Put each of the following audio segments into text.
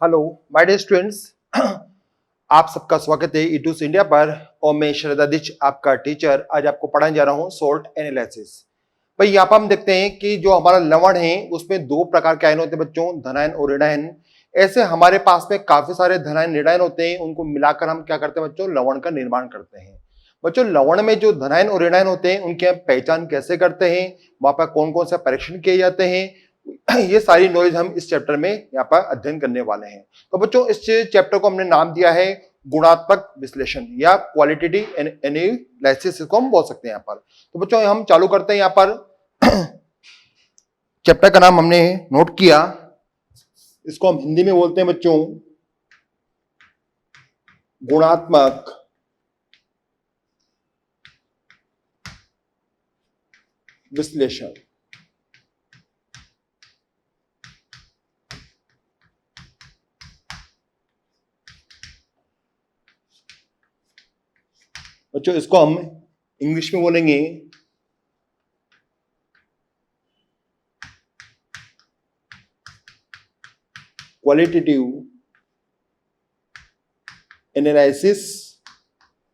Hello my dear students. आप सबका स्वागत है ईटूस इंडिया पर और मैं श्रद्धादिच आपका टीचर आज आपको पढ़ाने जा रहा हूं सोल्ट एनालिसिस। भाई यहाँ पर हम देखते हैं कि जो हमारा लवण है उसमें दो प्रकार के आयन होते हैं बच्चों, धनायन और ऋणायन। ऐसे हमारे पास में काफी सारे धनायन ऋणायन होते हैं, उनको मिलाकर हम क्या करते हैं बच्चों, लवण का निर्माण करते हैं। बच्चों लवण में जो धनायन और ऋणायन होते हैं उनकी हम पहचान कैसे करते हैं, वहां पर कौन कौन सा परीक्षण किए जाते हैं, ये सारी नॉलेज हम इस चैप्टर में यहाँ पर अध्ययन करने वाले हैं। तो बच्चों इस चैप्टर को हमने नाम दिया है गुणात्मक विश्लेषण या क्वालिटेटिव एनालिसिस, इसको हम बोल सकते हैं यहाँ पर। तो बच्चों हम चालू करते हैं यहाँ पर। चैप्टर का नाम हमने नोट किया, इसको हम हिंदी में बोलते हैं बच्चों गुणात्मक विश्लेषण। बच्चों इसको हम इंग्लिश में बोलेंगे क्वालिटेटिव एनालिसिस,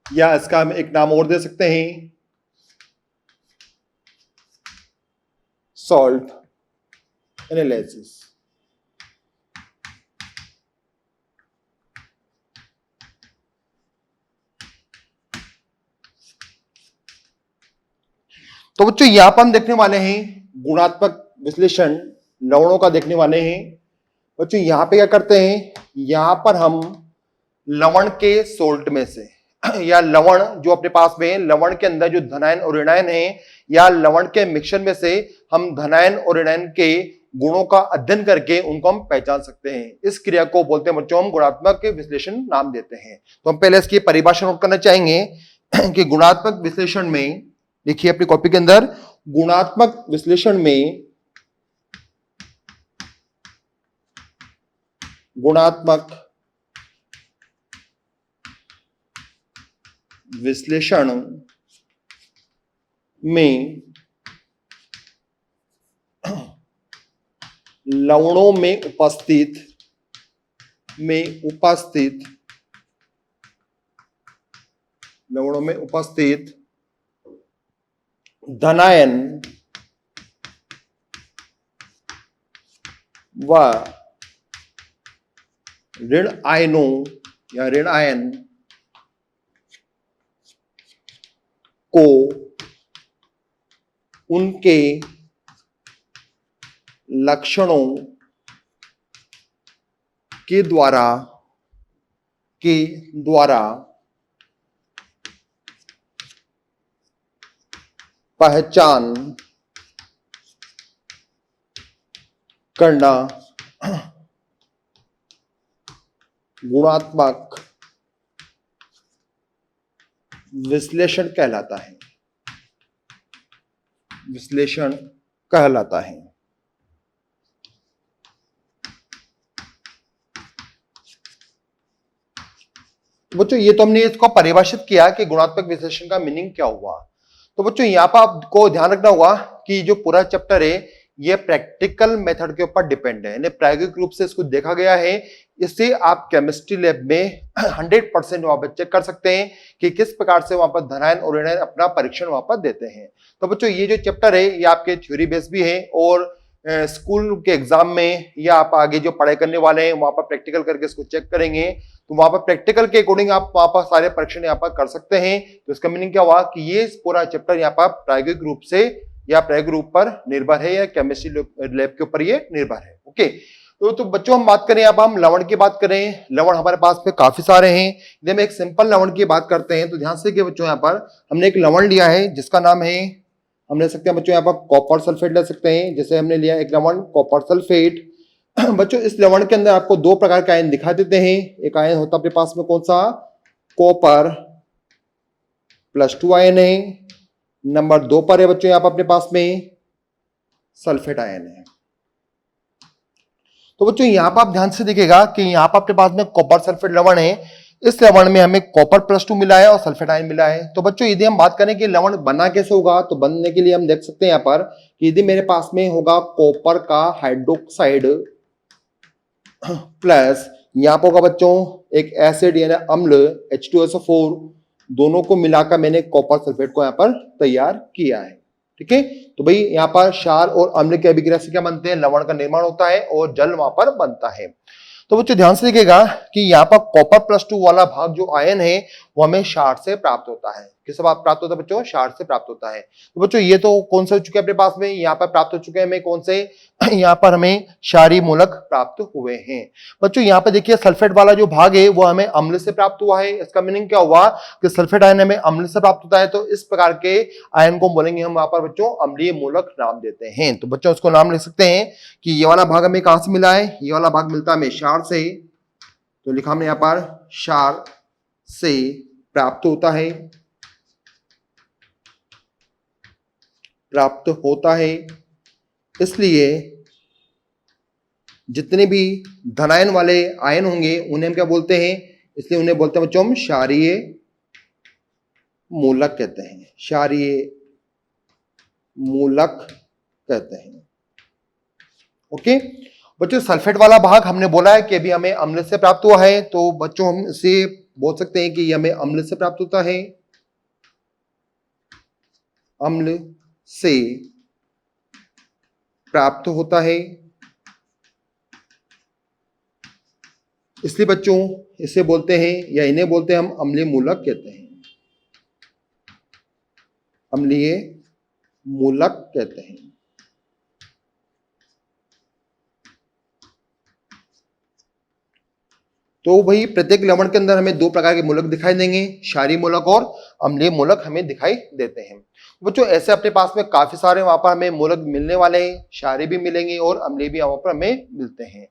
या इसका हम एक नाम और दे सकते हैं सॉल्ट एनालिसिस। तो बच्चों यहां पर हम देखने वाले हैं गुणात्मक विश्लेषण, लवणों का देखने वाले हैं। बच्चों यहां पे क्या करते हैं, यहां पर हम लवण के सोल्ट में से या लवण जो अपने पास में है, लवण के अंदर जो धनायन और ऋणायन है या लवण के मिक्सचर में से हम धनायन और ऋणायन के गुणों का अध्ययन करके उनको हम पहचान सकते हैं। इस क्रिया को बोलते हैं बच्चों हम गुणात्मक विश्लेषण नाम देते हैं। तो हम पहले इसकी परिभाषा नोट करना चाहेंगे कि गुणात्मक विश्लेषण में, देखिए अपनी कॉपी के अंदर, गुणात्मक विश्लेषण में गुणात्मक विश्लेषण में लवणों में उपस्थित धनायन व ऋण आयनों या ऋण आयन को उनके लक्षणों के द्वारा पहचान करना गुणात्मक विश्लेषण कहलाता है। बच्चों ये तो हमने इसको परिभाषित किया कि गुणात्मक विश्लेषण का मीनिंग क्या हुआ। तो बच्चों यहाँ पर आपको ध्यान रखना होगा कि जो पूरा चैप्टर है ये प्रैक्टिकल मेथड के ऊपर डिपेंड है, यानी प्रायोगिक रूप से इसको देखा गया है। इससे आप केमिस्ट्री लैब में 100% वहां पर चेक कर सकते हैं कि किस प्रकार से वहां पर धनायन और ऋणायन अपना परीक्षण वहां पर देते हैं। तो बच्चों ये जो चैप्टर है ये आपके थ्योरी बेस भी है और स्कूल के एग्जाम में या आप आगे जो पढ़ाई करने वाले हैं वहां पर प्रैक्टिकल करके इसको चेक करेंगे, तो वहां पर प्रैक्टिकल के अकॉर्डिंग आप वहां पर सारे परीक्षण यहाँ पर कर सकते हैं। तो इसका मीनिंग क्या हुआ कि ये पूरा चैप्टर यहाँ पर प्रायोगिक रूप से या प्रायोगिक रूप पर निर्भर है या केमिस्ट्री लैब के ऊपर ये निर्भर है। ओके, तो बच्चों हम बात करें, अब हम लवण की बात करें। लवण हमारे पास में काफी सारे हैं। यदि हम एक सिंपल लवण की बात करते हैं तो ध्यान से कि बच्चों यहाँ पर हमने एक लवण लिया है जिसका नाम है, हम ले सकते हैं बच्चों यहाँ पर कॉपर सल्फेट ले सकते हैं। जैसे हमने लिया एक लवण कॉपर सल्फेट। बच्चों इस लवण के अंदर आपको दो प्रकार के आयन दिखा देते हैं। एक आयन होता है अपने पास में कौन सा, कॉपर +2 आयन है। नंबर 2 पर है बच्चों यहाँ पर अपने पास में सल्फेट आयन है। तो बच्चों यहाँ पर आप ध्यान से देखिएगा कि यहाँ पर अपने पास में कॉपर सल्फेट लवण है। इस लवण में हमें कॉपर +2 मिला है और सल्फेट आयन मिला है। तो बच्चों यदि हम बात करें कि लवण बना कैसे होगा, तो बनने के लिए हम देख सकते हैं यहाँ पर कि यदि मेरे पास में होगा कॉपर का हाइड्रोक्साइड प्लस यहाँ पर होगा बच्चों एक एसिड यानी अम्ल H2SO4, दोनों को मिलाकर मैंने कॉपर सल्फेट को यहाँ पर तैयार किया है। ठीक है, तो भाई यहाँ पर क्षार और अम्ल की अभिक्रिया से क्या बनते हैं, लवण का निर्माण होता है और जल वहां पर बनता है। तो बच्चों ध्यान से देखिएगा कि यहाँ पर कॉपर +2 वाला भाग जो आयन है वो हमें क्षार से प्राप्त होता है। किससे प्राप्त होता है बच्चों, क्षार से प्राप्त होता है। तो बच्चों ये तो कौन से हो चुके हैं अपने पास में, यहाँ पर प्राप्त हो चुके हैं हमें कौन से, यहाँ पर हमें क्षारीय मूलक प्राप्त हुए हैं। बच्चों यहाँ पे देखिए सल्फेट वाला जो भाग है वो हमें अम्ल से प्राप्त हुआ है। इसका मीनिंग क्या हुआ कि सल्फेट आयन हमें अम्ल से प्राप्त होता है, तो इस प्रकार के आयन को बोलेंगे हम वहां पर बच्चों अम्लीय मूलक नाम देते हैं। तो बच्चों उसको नाम लिख सकते हैं कि ये वाला भाग हमें कहां से मिला है, ये वाला भाग मिलता है हमें क्षार से। तो लिखा हमने यहाँ पर क्षार से प्राप्त होता है, प्राप्त होता है। इसलिए जितने भी धनायन वाले आयन होंगे उन्हें हम क्या बोलते हैं, इसलिए उन्हें बोलते हैं बच्चों हम क्षारीय मूलक कहते हैं, क्षारीय मूलक कहते हैं। ओके बच्चों, सल्फेट वाला भाग हमने बोला है कि अभी हमें अम्ल से प्राप्त हुआ है, तो बच्चों हम इसे बोल सकते हैं कि ये हमें अम्ल से प्राप्त होता है, अम्ल से प्राप्त होता है। इसलिए बच्चों इसे बोलते हैं या इन्हें बोलते हैं हम अम्लीय मूलक कहते हैं, अम्लीय मूलक कहते हैं। तो भाई प्रत्येक लवण के अंदर हमें दो प्रकार के मूलक दिखाई देंगे, क्षारीय मूलक और अम्लीय मूलक हमें दिखाई देते हैं। बच्चों ऐसे अपने पास में काफी सारे वहां पर हमें मूलक मिलने वाले हैं, क्षारीय भी मिलेंगे और अम्लीय भी वहां पर हमें मिलते हैं।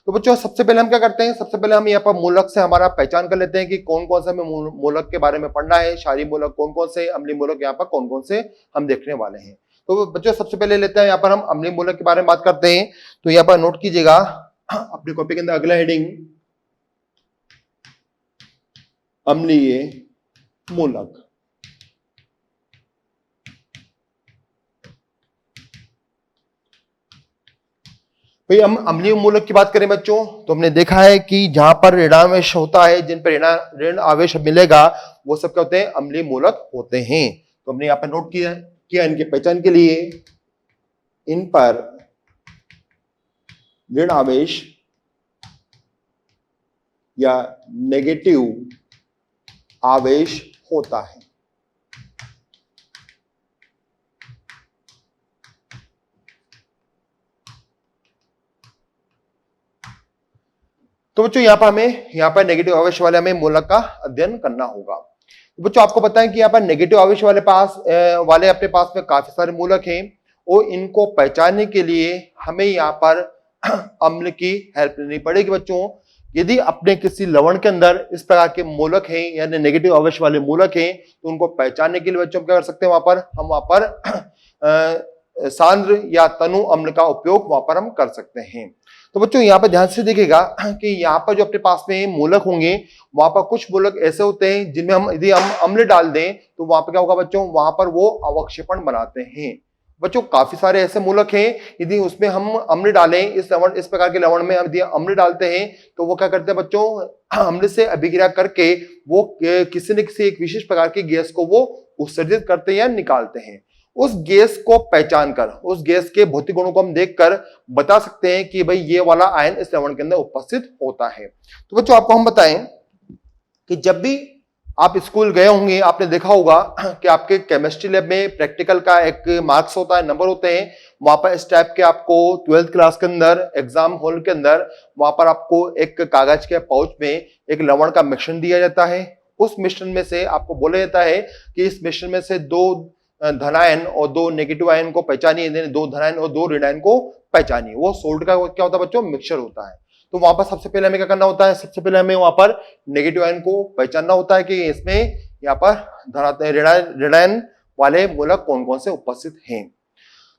तो बच्चों सबसे पहले हम क्या करते हैं, सबसे पहले हम यहाँ पर मूलक से हमारा पहचान कर लेते हैं कि कौन कौन से हमें मूलक के बारे में पढ़ना है, क्षारीय मूलक कौन कौन से, अम्लीय मूलक यहाँ पर कौन कौन से हम देखने वाले हैं। तो बच्चों सबसे पहले लेते हैं यहाँ पर हम अम्लीय मूलक के बारे में बात करते हैं। तो यहाँ पर नोट कीजिएगा अपनी कॉपी के अंदर अगला हेडिंग अम्लीय मूलक। भाई हम अम्लीय मूलक की बात करें बच्चों तो हमने देखा है कि जहां पर ऋणावेश होता है, जिन पर ऋण आवेश मिलेगा वो सब क्या होते हैं, अम्लीय मूलक होते हैं। तो हमने यहाँ पर नोट किया इनकी पहचान के लिए, इन पर ऋण आवेश या नेगेटिव आवेश होता है। तो बच्चों यहाँ पर नेगेटिव आवेश वाले हमें मूलक का अध्ययन करना होगा। तो बच्चों आपको पता है कि यहाँ पर नेगेटिव आवेश वाले अपने पास में काफी सारे मूलक हैं और इनको पहचानने के लिए हमें यहाँ पर अम्ल की हेल्प लेनी पड़ेगी। बच्चों यदि अपने किसी लवण के अंदर इस प्रकार के मूलक हैं यानी नेगेटिव आवेश वाले मूलक हैं तो उनको पहचानने के लिए बच्चों क्या कर सकते हैं, हम वहां पर सांद्र या तनु अम्ल का उपयोग वहां पर हम कर सकते हैं। तो बच्चों यहाँ पर ध्यान से देखिएगा कि यहाँ पर जो अपने पास में मूलक होंगे वहां पर कुछ मूलक ऐसे होते हैं जिनमें यदि हम अम्ल डाल दें तो वहां पर क्या होगा बच्चों, वहां पर वो अवक्षेपण बनाते हैं। बच्चों काफी सारे ऐसे मूलक हैं, यदि उसमें हम अम्ल डालें, इस प्रकार के लवण में यदि अम्ल डालते हैं तो वो क्या करते हैं बच्चों, अम्ल से अभिक्रिया करके वो किसी न किसी एक विशेष प्रकार की गैस को वो उत्सर्जित करते हैं या निकालते हैं। उस गैस को पहचान कर, उस गैस के भौतिक गुणों को हम देखकर बता सकते हैं कि भाई ये वाला आयन इस लवण के अंदर उपस्थित होता है। तो बच्चों आपको हम बताएं कि जब भी आप स्कूल गए होंगे आपने देखा होगा कि आपके केमिस्ट्री लैब में प्रैक्टिकल का एक मार्क्स होता है, नंबर होते हैं। वहां पर इस टाइप के आपको 12th क्लास के अंदर एग्जाम हॉल के अंदर वहां पर आपको एक कागज के पाउच में एक लवण का मिश्रण दिया जाता है। उस मिश्रण में से आपको बोला जाता है कि इस मिश्रण में से दो धनायन और दो नेगेटिव आयन को पहचानिए, दो धनायन और दो ऋणायन को पहचानिए। वो सोल्ट का क्या होता है बच्चों, मिक्सचर होता है। तो वहां पर सबसे पहले हमें क्या करना होता है, सबसे पहले हमें वहां पर नेगेटिव आयन को पहचानना होता है कि इसमें यहाँ पर ऋणायन वाले मूलक कौन कौन से उपस्थित हैं।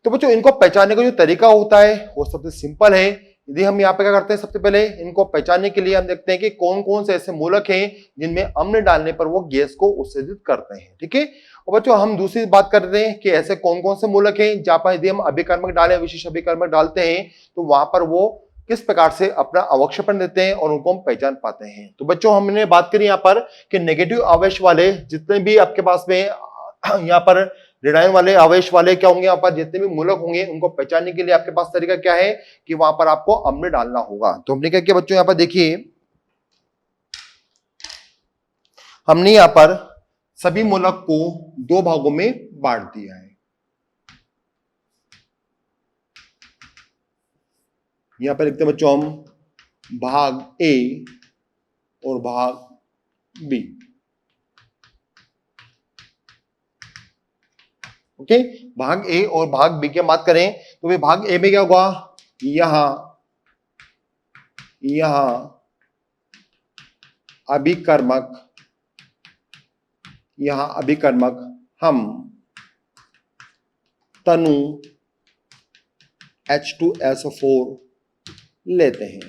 तो बच्चों इनको पहचानने का जो तरीका होता है वो सबसे सिंपल है। यदि हम यहाँ पे क्या करते हैं, सबसे पहले इनको पहचानने के लिए हम देखते हैं कि कौन कौन से ऐसे मूलक हैं जिनमें अम्ल डालने पर वो गैस को उत्सर्जित करते हैं। ठीक है, और बच्चों हम दूसरी बात कर रहे हैं कि ऐसे कौन कौन से मूलक हैं जहां पर यदि हम अभिकर्मक डालें, विशेष अभिकर्मक डालते हैं तो वहां पर वो किस प्रकार से अपना अवक्षेपण देते हैं और उनको हम पहचान पाते हैं। तो बच्चों हमने बात करी यहाँ पर कि नेगेटिव आवेश वाले जितने भी आपके पास में यहाँ पर ऋणायन वाले आवेश वाले क्या होंगे, यहाँ पर जितने भी मूलक होंगे उनको पहचानने के लिए आपके पास तरीका क्या है कि वहां पर आपको अम्ल डालना होगा। तो हमने क्या किया बच्चों, यहाँ पर देखिए हमने यहाँ पर सभी मूलक को दो भागों में बांट दिया है। यहां पर लिखते हैं बच्चों हम भाग ए और भाग बी। ओके, भाग ए और भाग बी की बात करें तो वे भाग ए में क्या होगा, यहां अभिकर्मक हम तनु H2SO4 लेते हैं,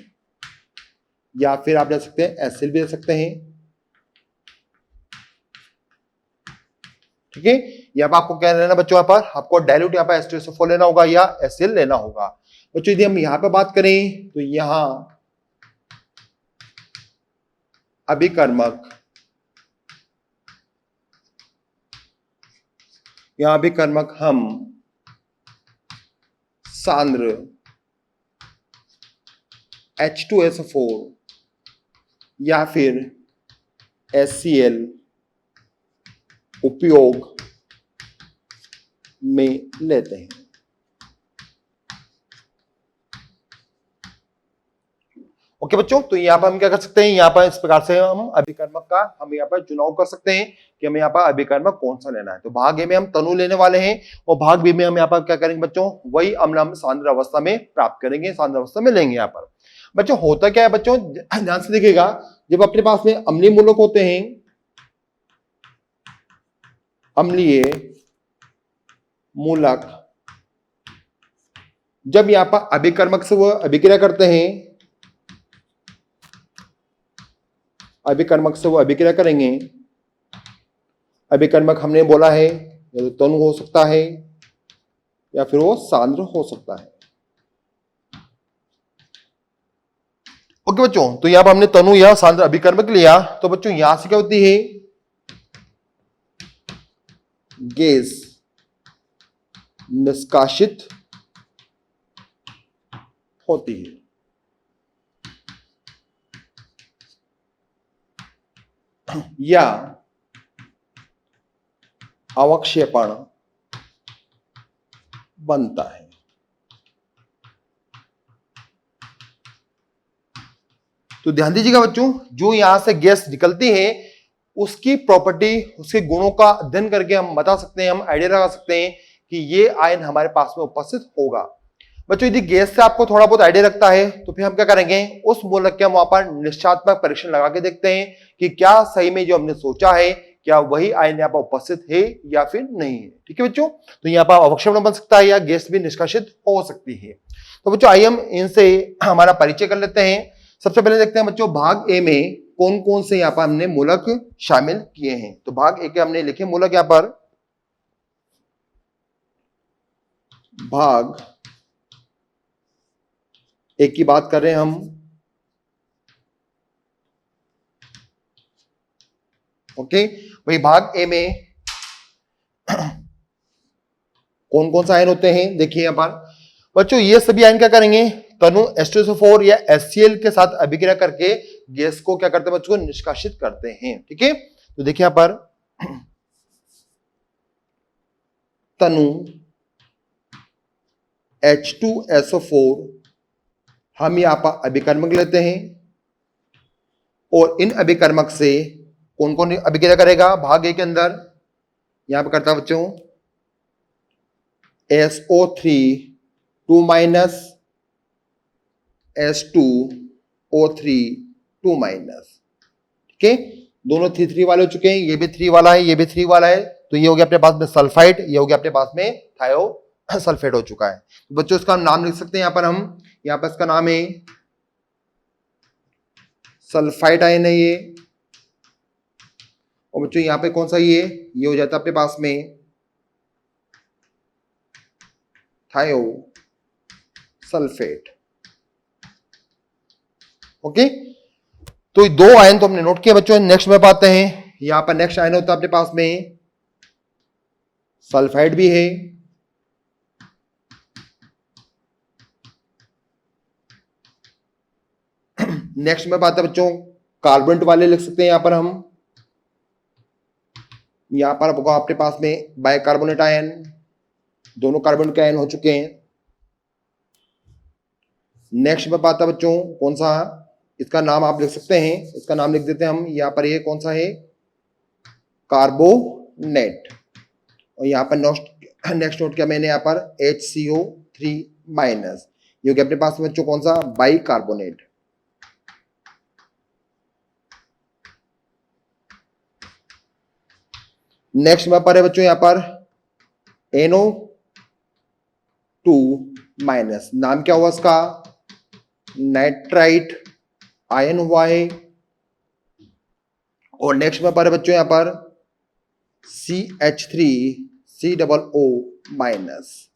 या फिर आप ले सकते हैं एसिल भी ले सकते हैं। ठीक है, यहाँ पर आपको क्या लेना बच्चों, यहाँ पर आपको डाइल्यूट यहाँ पर H2SO4 लेना होगा या एसिल लेना होगा। बच्चों यदि हम यहाँ पे बात करें तो यहां अभिकर्मक हम सांद्र H2SO4 या फिर HCl उपयोग में लेते हैं। ओके बच्चों, तो यहाँ पर हम क्या कर सकते हैं, यहाँ पर इस प्रकार से हम अभिकर्मक का हम यहाँ पर चुनाव कर सकते हैं कि हमें यहाँ पर अभिकर्मक कौन सा लेना है। तो भाग ए में हम तनु लेने वाले हैं और भाग बी में हम यहाँ पर क्या करेंगे बच्चों, वही अम्ल हम सांद्र अवस्था में प्राप्त करेंगे, सांद्र अवस्था में लेंगे। यहाँ पर बच्चों होता क्या है बच्चों, ध्यान से देखिएगा, जब अपने पास में अम्लीय मूलक होते हैं, अम्लीय मूलक जब यहाँ पर अभिकर्मक से वो अभिक्रिया करते हैं, अभिकर्मक से वो अभिक्रिया करेंगे, अभिकर्मक हमने बोला है या तो तनु हो सकता है या फिर वो सांद्र हो सकता है। ओके बच्चों, तो यहां पर हमने तनु या सांद्र अभिकर्मक लिया, तो बच्चों यहां से क्या होती है, गैस निष्कासित होती है। या अवक्षेपण बनता है। तो ध्यान दीजिएगा बच्चों, जो यहां से गैस निकलती है उसकी प्रॉपर्टी, उसके गुणों का अध्ययन करके हम बता सकते हैं, हम आइडिया लगा सकते हैं कि ये आयन हमारे पास में उपस्थित होगा। बच्चों यदि गैस से आपको थोड़ा बहुत आइडिया लगता है तो फिर हम क्या करेंगे, उस मूलक के हम वहां पर निश्चयात्मक परीक्षण लगा के देखते हैं कि क्या सही में जो हमने सोचा है क्या वही आयन यहाँ पर उपस्थित है या फिर नहीं है। ठीक है बच्चों, तो यहाँ पर अवक्षेपण बन सकता है या गैस भी निष्कासित हो सकती है। तो बच्चों आइए हम इनसे हमारा परिचय कर लेते हैं। सबसे पहले देखते हैं बच्चों भाग ए में कौन कौन से यहाँ पर हमने मूलक शामिल किए हैं। तो भाग ए के हमने लिखे मूलक यहाँ पर, भाग ए की बात कर रहे हैं हम। ओके, वही भाग ए में कौन कौन सा आयन होते हैं देखिए यहाँ पर बच्चों, ये सभी आयन क्या करेंगे, तनु H2SO4 या HCl के साथ अभिक्रिया करके गैस को क्या करते हैं बच्चों, निष्कासित करते हैं। ठीक है, तो देखिए यहाँ पर तनु H2SO4 हम यहाँ पर अभिकर्मक लेते हैं और इन अभिकर्मक से कौन कौन अभिक्रिया करेगा भाग ए के अंदर, यहां पर करता है बच्चों SO3 2 माइनस S2O3 2 माइनस। ठीक है, दोनों 3 वाले हो चुके हैं, ये भी 3 वाला है, ये भी 3 वाला है, तो ये हो गया अपने पास में सल्फाइड, ये हो गया अपने पास में थायो सल्फेट हो चुका है। तो बच्चों इसका नाम लिख सकते हैं यहाँ पर हम, यहाँ पर इसका नाम है सल्फाइड आयन है ये, और बच्चों यहाँ पे कौन सा ये हो जाता है अपने पास में थायो सल्फेट। ओके, तो 2 आयन तो हमने नोट किया बच्चों। नेक्स्ट में पाते हैं, यहां पर नेक्स्ट आयन होता है अपने पास में सल्फाइड भी है, नेक्स्ट में पाते हैं बच्चों कार्बोनेट वाले लिख सकते हैं यहां पर हम। यहां पर आपको आपके पास में बाइकार्बोनेट आयन, दोनों कार्बोनेट के आयन हो चुके हैं। नेक्स्ट में पाता बच्चों कौन सा, इसका नाम आप लिख सकते हैं, इसका नाम लिख देते हैं हम यहां पर, ये कौन सा है, कार्बोनेट। और यहां पर नेक्स्ट नोट किया मैंने यहां पर HCO3 माइनस, ये हो गया अपने पास में बच्चों कौन सा, बाइकार्बोनेट। नेक्स्ट में पर है बच्चों यहां पर NO2 माइनस, नाम क्या हुआ इसका, नाइट्राइट आयन हुआ है। और नेक्स्ट में पर है बच्चों यहां पर CH3COO माइनस,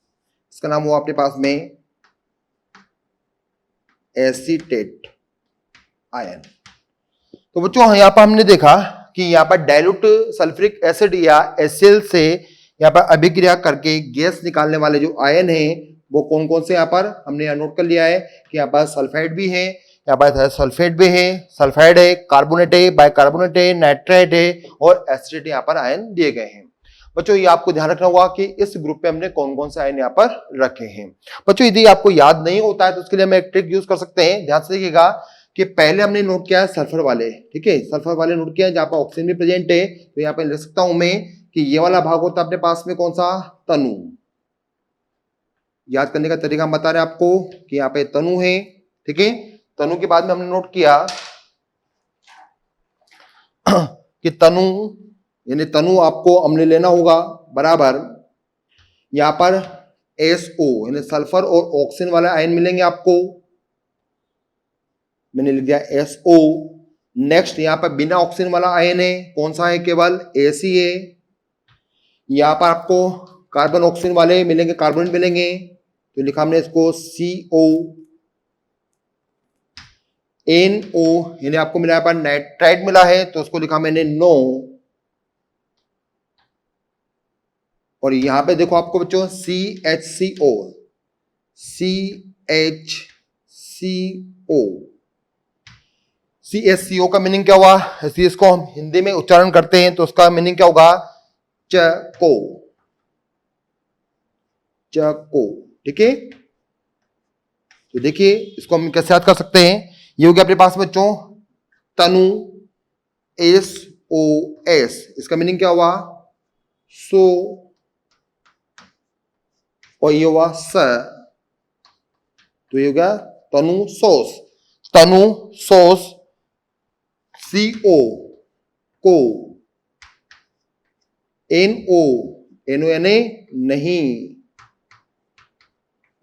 इसका नाम हुआ आपके पास में एसीटेट आयन। तो बच्चों यहां पर हमने देखा कि यहां पर डाइल्यूट सल्फ्यूरिक एसिड या HCl से यहां पर अभिक्रिया करके गैस निकालने वाले जो आयन है वो कौन कौन से, यहां पर हमने यहां नोट कर लिया है कि यहां पर सल्फाइड भी है, यहाँ पर सल्फेट भी है, सल्फाइड है, कार्बोनेट है, बाइकार्बोनेट है, नाइट्राइट है और एसिड यहाँ पर आयन दिए गए हैं। बच्चों ये आपको ध्यान रखना होगा कि इस ग्रुप पे हमने कौन कौन से आयन यहाँ पर रखे हैं। बच्चों यदि आपको याद नहीं होता है तो उसके लिए हम एक ट्रिक यूज कर सकते हैं। ध्यान से देखिएगा कि पहले हमने नोट किया है सल्फर वाले, ठीक है, सल्फर वाले नोट किया जहां पर ऑक्सीजन भी प्रेजेंट है, तो यहाँ पे लिख सकता हूं मैं कि ये वाला भाग होता है अपने पास में कौन सा, तनु। याद करने का तरीका हम बता रहे हैं आपको कि यहाँ पे तनु है, ठीक है। तनु के बाद में हमने नोट किया कि तनु यानी तनु आपको हमने लेना होगा बराबर, यहां पर SO यानी सल्फर और ऑक्सीजन वाला आयन मिलेंगे आपको, मैंने लिख दिया SO। नेक्स्ट यहां पर बिना ऑक्सीजन वाला आयन है, कौन सा है, केवल ACA। यहां पर आपको कार्बन ऑक्सीजन वाले मिलेंगे, कार्बोनेट मिलेंगे, तो लिखा हमने इसको CO। NO यानी आपको मिला पर नाइट्राइट मिला है तो उसको लिखा मैंने नो। और यहां पे देखो आपको बच्चों CHCO, CHCO का मीनिंग क्या हुआ, इसको हम हिंदी में उच्चारण करते हैं तो उसका मीनिंग क्या होगा, चको, चको, ठीक है। तो देखिए इसको हम कैसे याद कर सकते हैं, ये हो गया अपने पास बच्चों तनु SOS, इसका मीनिंग क्या हुआ, सो, और ये हुआ स, तो ये हो गया तनु सोस, तनु सोस, CO को, NO यानी नहीं,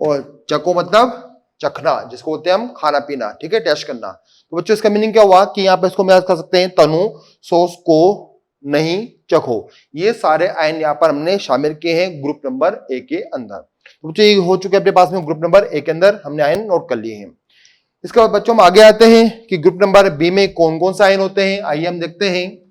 और चको मतलब चखना, जिसको बोलते हैं हम खाना पीना, ठीक है, टेस्ट करना। तो बच्चों इसका मीनिंग क्या हुआ कि यहाँ पे इसको हम याद कर सकते हैं तनु सोस को नहीं चखो। ये सारे आयन यहाँ पर हमने शामिल किए हैं ग्रुप नंबर A के अंदर। तो बच्चों ये हो चुके अपने पास में ग्रुप नंबर A के अंदर हमने आयन नोट कर लिए हैं। इसके बाद बच्चों हम आगे आते हैं कि ग्रुप नंबर B में कौन कौन से आयन होते हैं, आइए हम देखते हैं।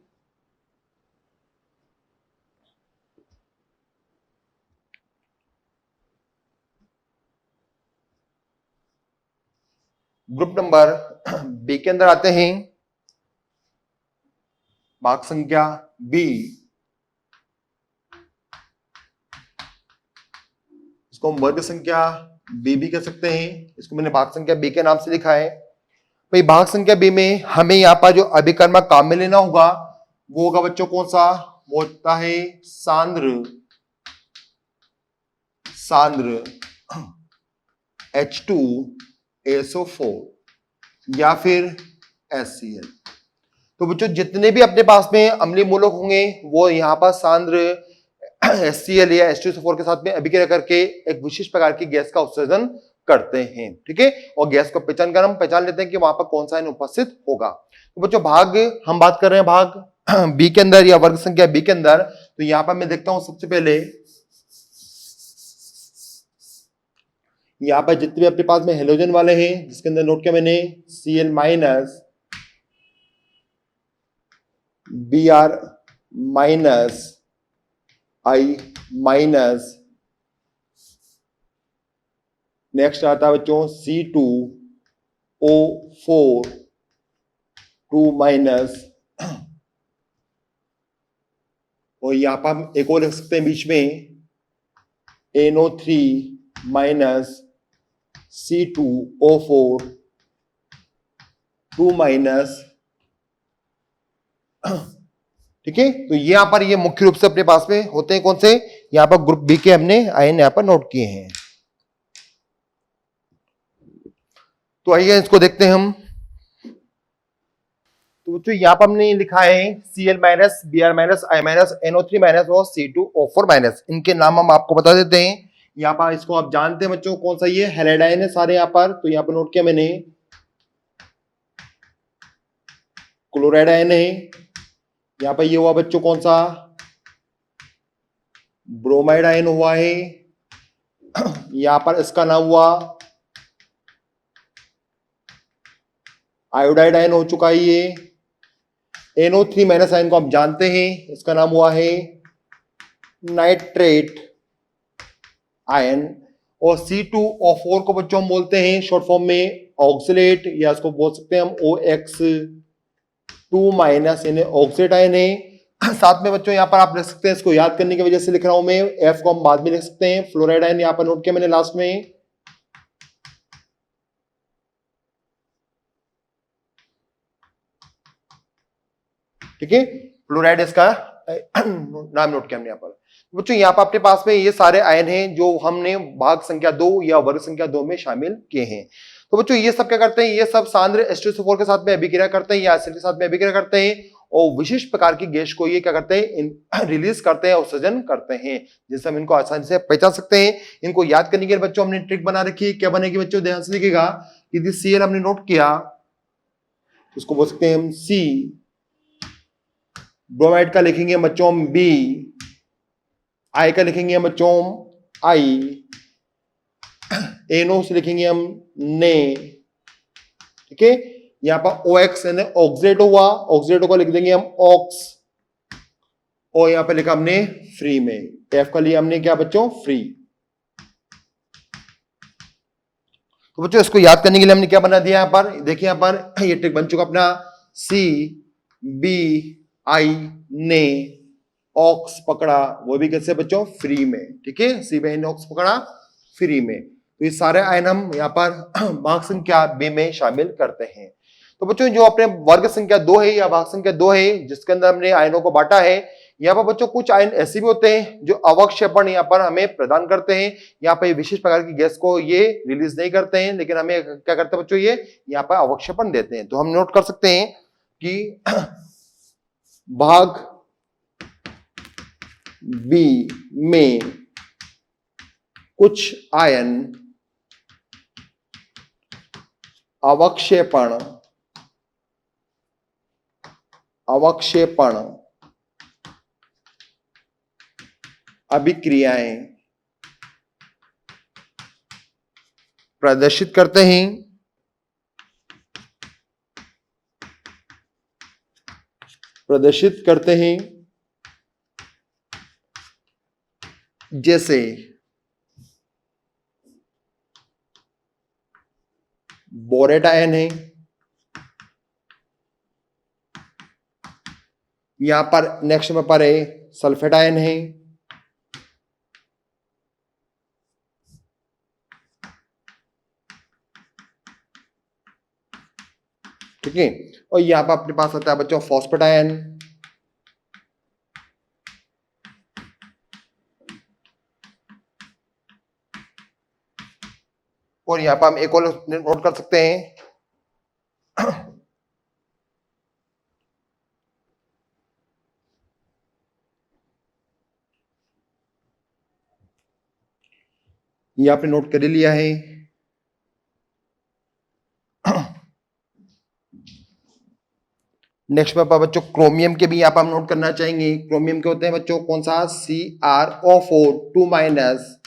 ग्रुप नंबर B के अंदर आते हैं, भाग संख्या B, इसको हम वर्ग संख्या B भी कह सकते हैं, इसको मैंने भाग संख्या B के नाम से लिखा है। भाई भाग संख्या B में हमें यहाँ पर जो अभिकर्मक काम में लेना होगा वो होगा बच्चों कौन सा, वो होता है सांद्र, सांद्र H2SO4 या फिर HCl। तो बच्चों जितने भी अपने पास में अम्लीय मूलक होंगे वो यहाँ पर सांद्र HCl या H2SO4 के साथ में अभिक्रिया करके एक विशिष्ट प्रकार की गैस का उत्सर्जन करते हैं, ठीक है। और गैस को पहचान कर हम पहचान लेते हैं कि वहां पर कौन सा आयन उपस्थित होगा। तो बच्चों भाग हम बात कर रहे हैं भाग B के अंदर या वर्ग संख्या B के अंदर, तो यहां पर मैं देखता हूं सबसे पहले यहाँ पर जितने भी अपने पास में हेलोजन वाले हैं, जिसके अंदर नोट किया मैंने Cl minus, Br minus, I minus, next आता है बच्चों C2O4 2 माइनस, और यहां पर हम एक और लिख सकते हैं बीच में NO3 माइनस C2O4 2 माइनस। ठीक है, तो यहां पर ये मुख्य रूप से अपने पास में होते हैं कौन से, यहां पर ग्रुप बी के हमने आयन यहां पर नोट किए हैं। तो आइए इसको देखते हैं हम। तो बच्चों यहां पर हमने लिखा है Cl minus, Br minus, I minus, NO3 minus और C2O4 माइनस। इनके नाम हम आपको बता देते हैं। यहाँ पर इसको आप जानते हैं बच्चों कौन सा, ये हैलाइड आयन है सारे यहाँ पर। तो यहाँ पर नोट किया मैंने क्लोराइड आयन है। यहाँ पर ये हुआ बच्चों कौन सा, ब्रोमाइड आयन हुआ है। यहाँ पर इसका नाम हुआ आयोडाइड आयन हो चुका है ये। NO3 माइनस आयन को आप जानते हैं, इसका नाम हुआ है नाइट्रेट आयन। और C2O4 को बच्चों हम बोलते हैं शॉर्ट फॉर्म में ऑक्सलेट, या इसको बोल सकते हैं हम OX2 माइनस, यानी ऑक्सीडेट आयन है। साथ में बच्चों यहाँ पर आप लिख सकते हैं, इसको याद करने की वजह से लिख रहा हूं मैं, F को हम बाद में लिख सकते हैं, फ्लोराइड आयन यहाँ पर नोट किया मैंने लास्ट में। ठीक है, फ्लोराइड इसका नाम नोट किया हमने यहाँ पर। बच्चों यहाँ पर अपने पास में ये सारे आयन हैं जो हमने भाग संख्या 2 या वर्ग संख्या 2 में शामिल किए हैं। तो बच्चों ये सब क्या करते हैं, ये सब सांद्र H2SO4 के साथ में अभिक्रिया करते हैं या एसिड के साथ में अभिक्रिया करते हैं, और विशिष्ट प्रकार की गैस को ये क्या करते हैं, रिलीज करते हैं, उत्सर्जन करते हैं, जिससे हम इनको आसानी से पहचान सकते हैं। इनको याद करने के लिए बच्चों हमने ट्रिक बना रखी है। क्या बनेगी बच्चों, ध्यान से देखिएगा। यदि Cl हमने नोट किया, उसको बोल सकते हैं हम C, ब्रोमाइड का लिखेंगे बच्चों हम B, I का लिखेंगे हम बच्चों I, NO से लिखेंगे हम ने। ठीक है, यहां पर OX यानी ऑक्सीडेट हुआ, ऑक्सीडेट को लिख देंगे हम ऑक्स, और यहां पर लिखा हमने फ्री में, F का लिया हमने क्या बच्चों, फ्री। तो बच्चों इसको याद करने के लिए हमने क्या बना दिया यहां पर, देखिए यहां पर ये ट्रिक बन चुका अपना, C B I ने ऑक्स पकड़ा, वो भी कैसे बच्चों, फ्री में। ठीक है, सी बी ने ऑक्स पकड़ा फ्री में। तो ये सारे आयन हम यहाँ पर भाग संख्या बी में शामिल करते हैं। तो बच्चों जो अपने वर्ग संख्या 2 है या भाग संख्या 2 है, जिसके अंदर हमने आयनों को बांटा है, यहाँ पर बच्चों कुछ आयन ऐसे भी होते हैं जो अवक्षेपण यहाँ पर हमें प्रदान करते हैं। यहाँ पर विशिष्ट प्रकार की गैस को ये रिलीज नहीं करते हैं, लेकिन हमें क्या करते हैं बच्चों, ये यहाँ पर अवक्षेपण देते हैं। तो हम नोट कर सकते हैं कि भाग बी में कुछ आयन अवक्षेपण अभिक्रियाएं प्रदर्शित करते हैं, जैसे बोरेट आयन है, यहां पर नेक्स्ट में पर है सल्फेट आयन है, ठीक है, और यहां पर अपने पास आता है बच्चों फॉस्फेट आयन, और यहां पर हम एक और नोट कर सकते हैं, ये आपने नोट कर लिया है। नेक्स्ट में बच्चों क्रोमियम के भी यहाँ पर हम नोट करना चाहेंगे। क्रोमियम के होते हैं बच्चों कौन सा, CrO4 2 माइनस,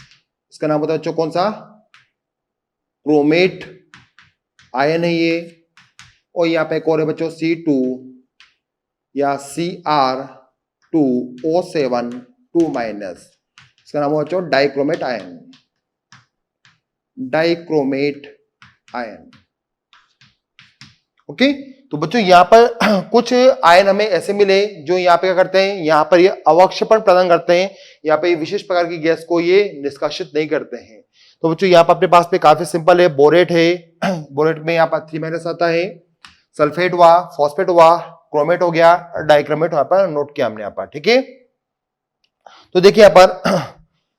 इसका नाम होता है बच्चों कौन सा, क्रोमेट आयन है ये, और यहाँ पे एक और है बच्चों C2 या Cr2O7 2 माइनस, इसका नाम है बच्चों dichromate ion, dichromate ion. Okay, तो बच्चों यहां पर कुछ आयन हमें ऐसे मिले जो यहाँ पे क्या करते हैं, यहाँ पर ये अवक्षेपण प्रदान करते हैं, यहाँ पे विशेष प्रकार की गैस को ये निष्कासित नहीं करते हैं। तो बच्चों यहाँ पर अपने पास में काफी सिंपल है, बोरेट है, बोरेट में यहाँ पर 3 माइनस आता है, सल्फेट हुआ, फॉस्फेट हुआ, क्रोमेट हो गया, डाइक्रोमेट यहाँ पर नोट किया हमने यहाँ पर। ठीक है, तो देखिए यहाँ पर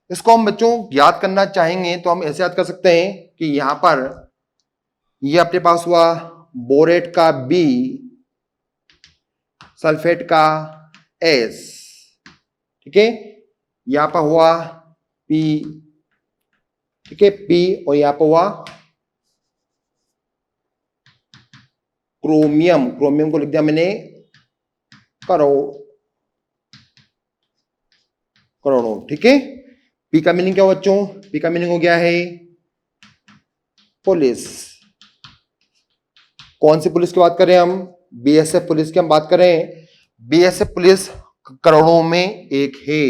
इसको हम बच्चों याद करना चाहेंगे तो हम ऐसे याद कर सकते हैं कि यहां पर ये अपने पास हुआ बोरेट का B, सल्फेट का S, ठीक है, यहां पर हुआ P, ठीक है, P, और यहां पर हुआ क्रोमियम, क्रोमियम को लिख दिया मैंने करोड़ों। ठीक है, P का मीनिंग क्या हो बच्चों, P का मीनिंग हो गया है पुलिस। कौन सी पुलिस की बात करें हम, BSF पुलिस की हम बात करें। BSF पुलिस करोड़ों में एक है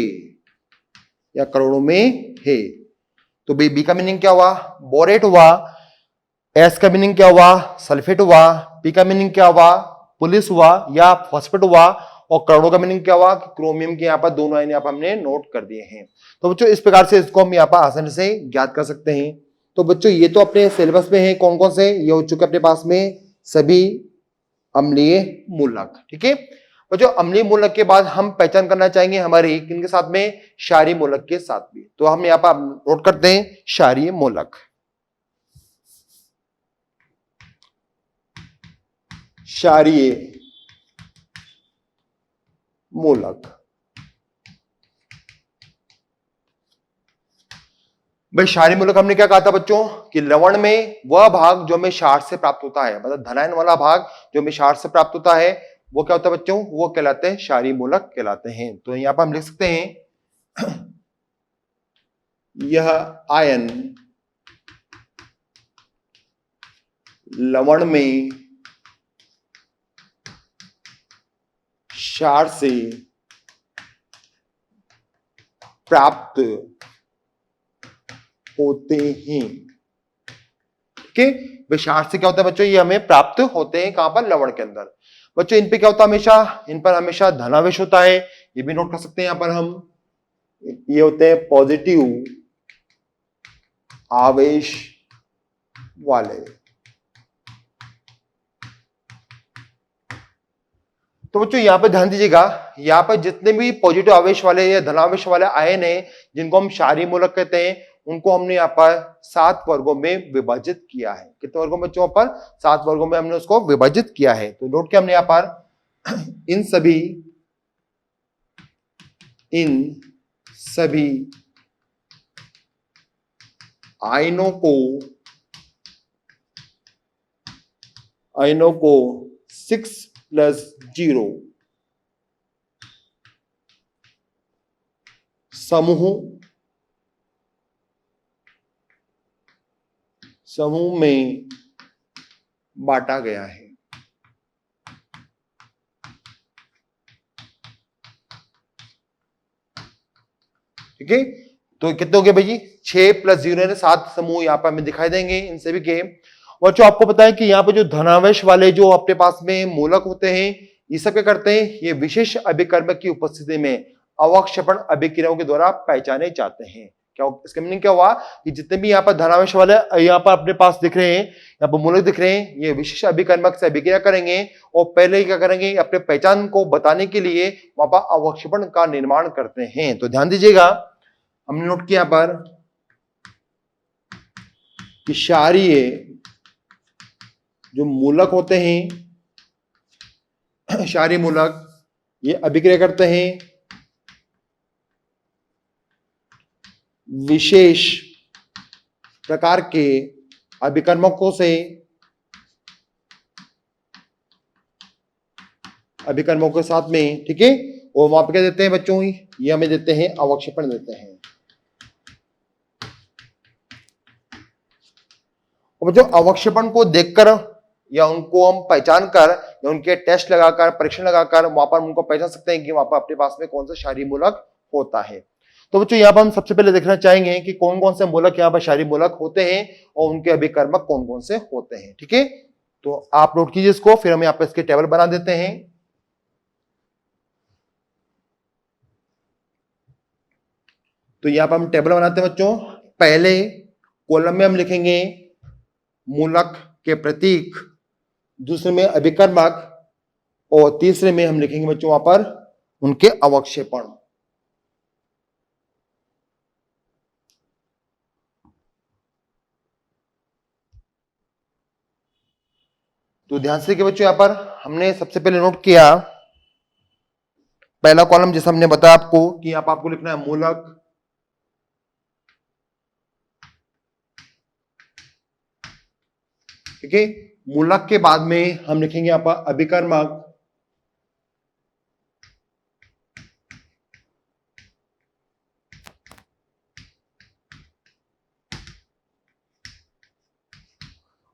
या करोड़ों में है। तो B का मीनिंग क्या हुआ, बोरेट हुआ, S का मीनिंग क्या हुआ, सल्फेट हुआ, P का मीनिंग क्या हुआ, पुलिस हुआ या फॉस्फेट हुआ, और करोड़ों का मीनिंग क्या हुआ, क्रोमियम के यहाँ पर दोनों आयन यहाँ पर हमने नोट कर दिए हैं। तो बच्चों इस प्रकार से इसको हम यहाँ पर आसानी से ज्ञात कर सकते हैं। तो बच्चों ये तो अपने सिलेबस में है, कौन कौन से ये हो चुके अपने पास में, सभी अम्लीय मूलक। ठीक है बच्चों, अम्लीय मूलक के बाद हम पहचान करना चाहेंगे हमारे किनके साथ में, क्षारीय मूलक के साथ भी। तो हम यहाँ पर नोट करते हैं क्षारीय मूलक। क्षारीय मूलक, भाई क्षारीय मूलक हमने क्या कहा था बच्चों कि लवण में वह भाग जो हमें क्षार से प्राप्त होता है, मतलब धनायन वाला भाग जो हमें क्षार से प्राप्त होता है वो क्या होता है बच्चों, वो कहलाते हैं क्षारीय मूलक कहलाते हैं। तो यहां पर हम लिख सकते हैं यह आयन लवण में क्षार से प्राप्त होते हैं। ठीक है, क्षार से क्या होता है बच्चों, ये हमें प्राप्त होते हैं कहां पर, लवण के अंदर। बच्चों इन पे क्या होता है हमेशा, इन पर हमेशा धनावेश होता है, ये भी नोट कर सकते हैं यहां पर हम, ये होते हैं पॉजिटिव आवेश वाले। तो बच्चों यहां पर ध्यान दीजिएगा, यहां पर जितने भी पॉजिटिव आवेश वाले या धनावेश वाले आयन हैं जिनको हम क्षारीय मूलक कहते हैं, उनको हमने यहाँ पर 7 वर्गों में विभाजित किया है। कितने वर्गों में बच्चों पर, 7 वर्गों में हमने उसको विभाजित किया है। तो नोट किया हमने यहाँ पर इन सभी आयनों को 6+0 समूह में बांटा गया है। ठीक है, तो कितने हो गए भाई जी, 6+0 ने 7 समूह यहाँ पर हमें दिखाई देंगे इन सभी के। और जो आपको पता है कि यहाँ पर जो धनावेश वाले जो अपने पास में मूलक होते हैं, ये सब क्या करते हैं, ये विशेष अभिकर्मक की उपस्थिति में अवक्षेपण अभिक्रियाओं के द्वारा पहचाने जाते हैं। क्या इसका मीनिंग क्या हुआ कि जितने भी यहाँ पर धनावेश वाले यहाँ पर अपने पास दिख रहे हैं, यहाँ पर मूलक दिख रहे हैं, ये विशेष अभिकर्मक से अभिक्रिया करेंगे और पहले ही क्या करेंगे, अपने पहचान को बताने के लिए वहां पर अवक्षेपण का निर्माण करते हैं। तो ध्यान दीजिएगा, हमने नोट किया पर कि क्षारीय जो मूलक होते हैं, क्षारीय मूलक ये अभिक्रिया करते हैं विशेष प्रकार के अभिकर्मकों से, अभिकर्मकों के साथ में। ठीक है, और वहां पे क्या देते हैं बच्चों, ये हमें देते हैं अवक्षेपण देते हैं। और बच्चों अवक्षेपण को देखकर या उनको हम पहचान कर या उनके टेस्ट लगाकर परीक्षण लगाकर वहां पर उनको पहचान सकते हैं कि वहां पर अपने पास में कौन सा क्षारीय मूलक होता है। तो बच्चों यहाँ पर हम सबसे पहले देखना चाहेंगे कि कौन कौन से मूलक यहाँ पर क्षारीय मूलक होते हैं और उनके अभिकर्मक कौन कौन से होते हैं। ठीक है, तो आप नोट कीजिए इसको, फिर हम यहाँ पर इसके टेबल बना देते हैं। तो यहाँ पर हम टेबल बनाते हैं बच्चों। पहले कॉलम में हम लिखेंगे मूलक के प्रतीक, दूसरे में अभिकर्मक और तीसरे में हम लिखेंगे बच्चों वहां पर उनके अवक्षेपण। तो ध्यान से देखिए बच्चों, यहां पर हमने सबसे पहले नोट किया पहला कॉलम, जैसा हमने बताया आपको कि यहाँ पर आपको लिखना है मूलक, ठीक है। मूलक के बाद में हम लिखेंगे यहां पर अभिकर्मक,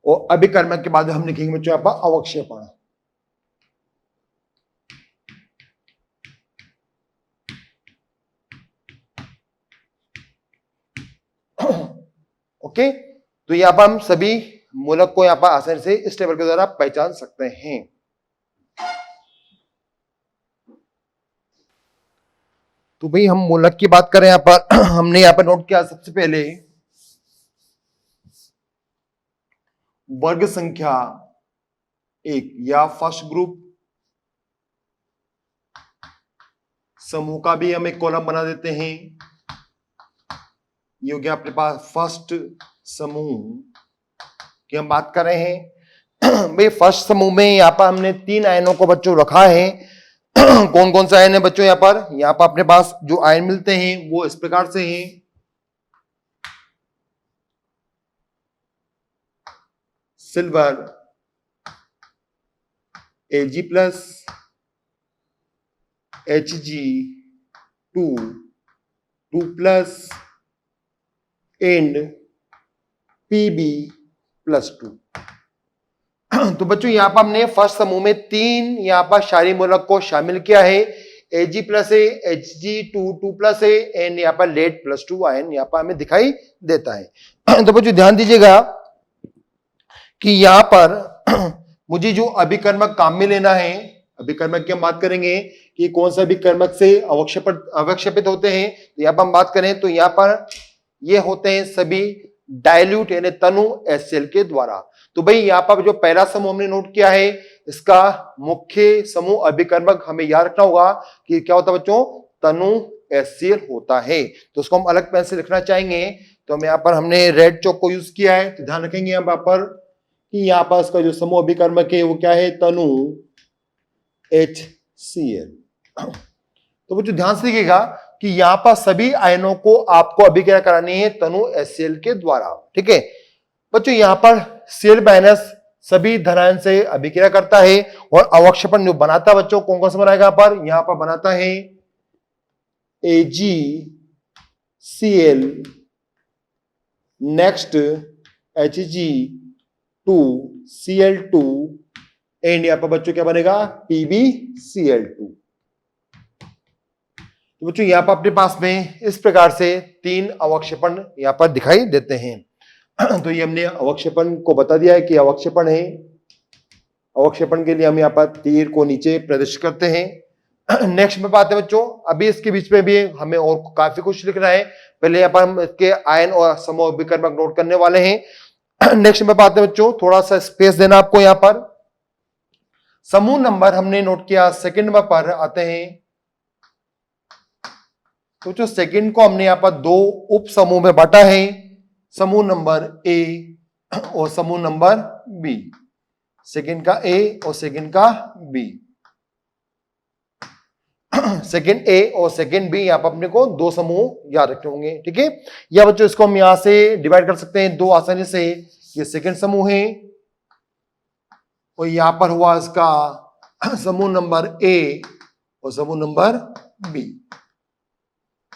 और अभिकर्मक के बाद हम लिखेंगे बच्चों यहां पर अवक्षेपण। ओके, तो यहां पर हम सभी मूलक को यहां पर आसानी से इस टेबल के द्वारा पहचान सकते हैं। तो भाई हम मूलक की बात करें यहां पर हमने यहां पर नोट किया सबसे पहले वर्ग संख्या 1 या फर्स्ट ग्रुप समूह का भी हम एक कॉलम बना देते हैं। ये हो गया अपने पास फर्स्ट समूह की हम बात कर रहे हैं। भाई फर्स्ट समूह में यहाँ पर हमने 3 आयनों को बच्चों रखा है। कौन कौन सा आयन है बच्चों? यहाँ पर अपने पास जो आयन मिलते हैं वो इस प्रकार से हैं। Silver Ag plus Hg2 2 plus and Pb plus 2। तो बच्चों यहां पर हमने फर्स्ट समूह में 3 यहां पर क्षारीय मूलक को शामिल किया है। Ag plus A, Hg2 2 plus A and यहाँ पर लेड प्लस 2 आयन यहाँ पर हमें दिखाई देता है। तो बच्चों ध्यान दीजिएगा कि यहां पर मुझे जो अभिकर्मक काम में लेना है, अभिकर्मक की हम बात करेंगे कि कौन सा अभिकर्मक से अवक्षेपित होते हैं। तो यहां पर हम बात करें तो यहां पर ये होते हैं सभी डाइल्यूट यानी तनु HCl के द्वारा। तो भाई यहाँ पर जो पहला समूह हमने नोट किया है इसका मुख्य समूह अभिकर्मक हमें याद रखना होगा कि क्या होता है बच्चों? तनु HCl होता है। तो उसको हम अलग पेन से लिखना चाहेंगे। तो हम यहाँ पर हमने रेड चौक को यूज किया है। तो ध्यान रखेंगे यहाँ पर कि यहाँ पर इसका जो समूह अभिकर्मक है वो क्या है? तनु HCl। तो बच्चों ध्यान से देखिएगा कि यहाँ पर सभी आयनों को आपको अभिक्रिया करानी है तनु HCl के द्वारा। ठीक है बच्चों, यहाँ पर Cl माइनस सभी धनायन से अभिक्रिया करता है और अवक्षेपण जो बनाता है बच्चों कौन कौन सा बनाएगा? यहाँ पर बनाता है AgCl नेक्स्ट Hg2Cl2 एंड यहाँ पर बच्चों क्या बनेगा? PbCl2। तो बच्चों यहाँ पर अपने पास में इस प्रकार से 3 अवक्षेपण यहाँ पर दिखाई देते हैं। तो ये हमने अवक्षेपण को बता दिया है कि अवक्षेपण है। अवक्षेपण के लिए हम यहाँ पर तीर को नीचे प्रदर्शित करते हैं। नेक्स्ट में बात है बच्चों, अभी इसके बीच में भी हमें और काफी कुछ लिखना है। पहले यहाँ पर हम इसके आयन और समूह अभिकर्मक नोट करने वाले हैं। नेक्स्ट में बात है बच्चों, थोड़ा सा स्पेस देना आपको। यहाँ पर समूह नंबर हमने नोट किया, सेकंड नंबर पर आते हैं। तो जो सेकंड को हमने यहाँ पर 2 उप समूह में बांटा है, समूह नंबर ए और समूह नंबर बी। सेकंड का ए और सेकंड का बी। सेकंड ए और सेकंड बी, यहाँ पर अपने को 2 समूह याद रखने होंगे। ठीक है, या बच्चों इसको हम यहां से डिवाइड कर सकते हैं 2 आसानी से। ये सेकंड समूह है और यहां पर हुआ इसका समूह नंबर ए और समूह नंबर बी।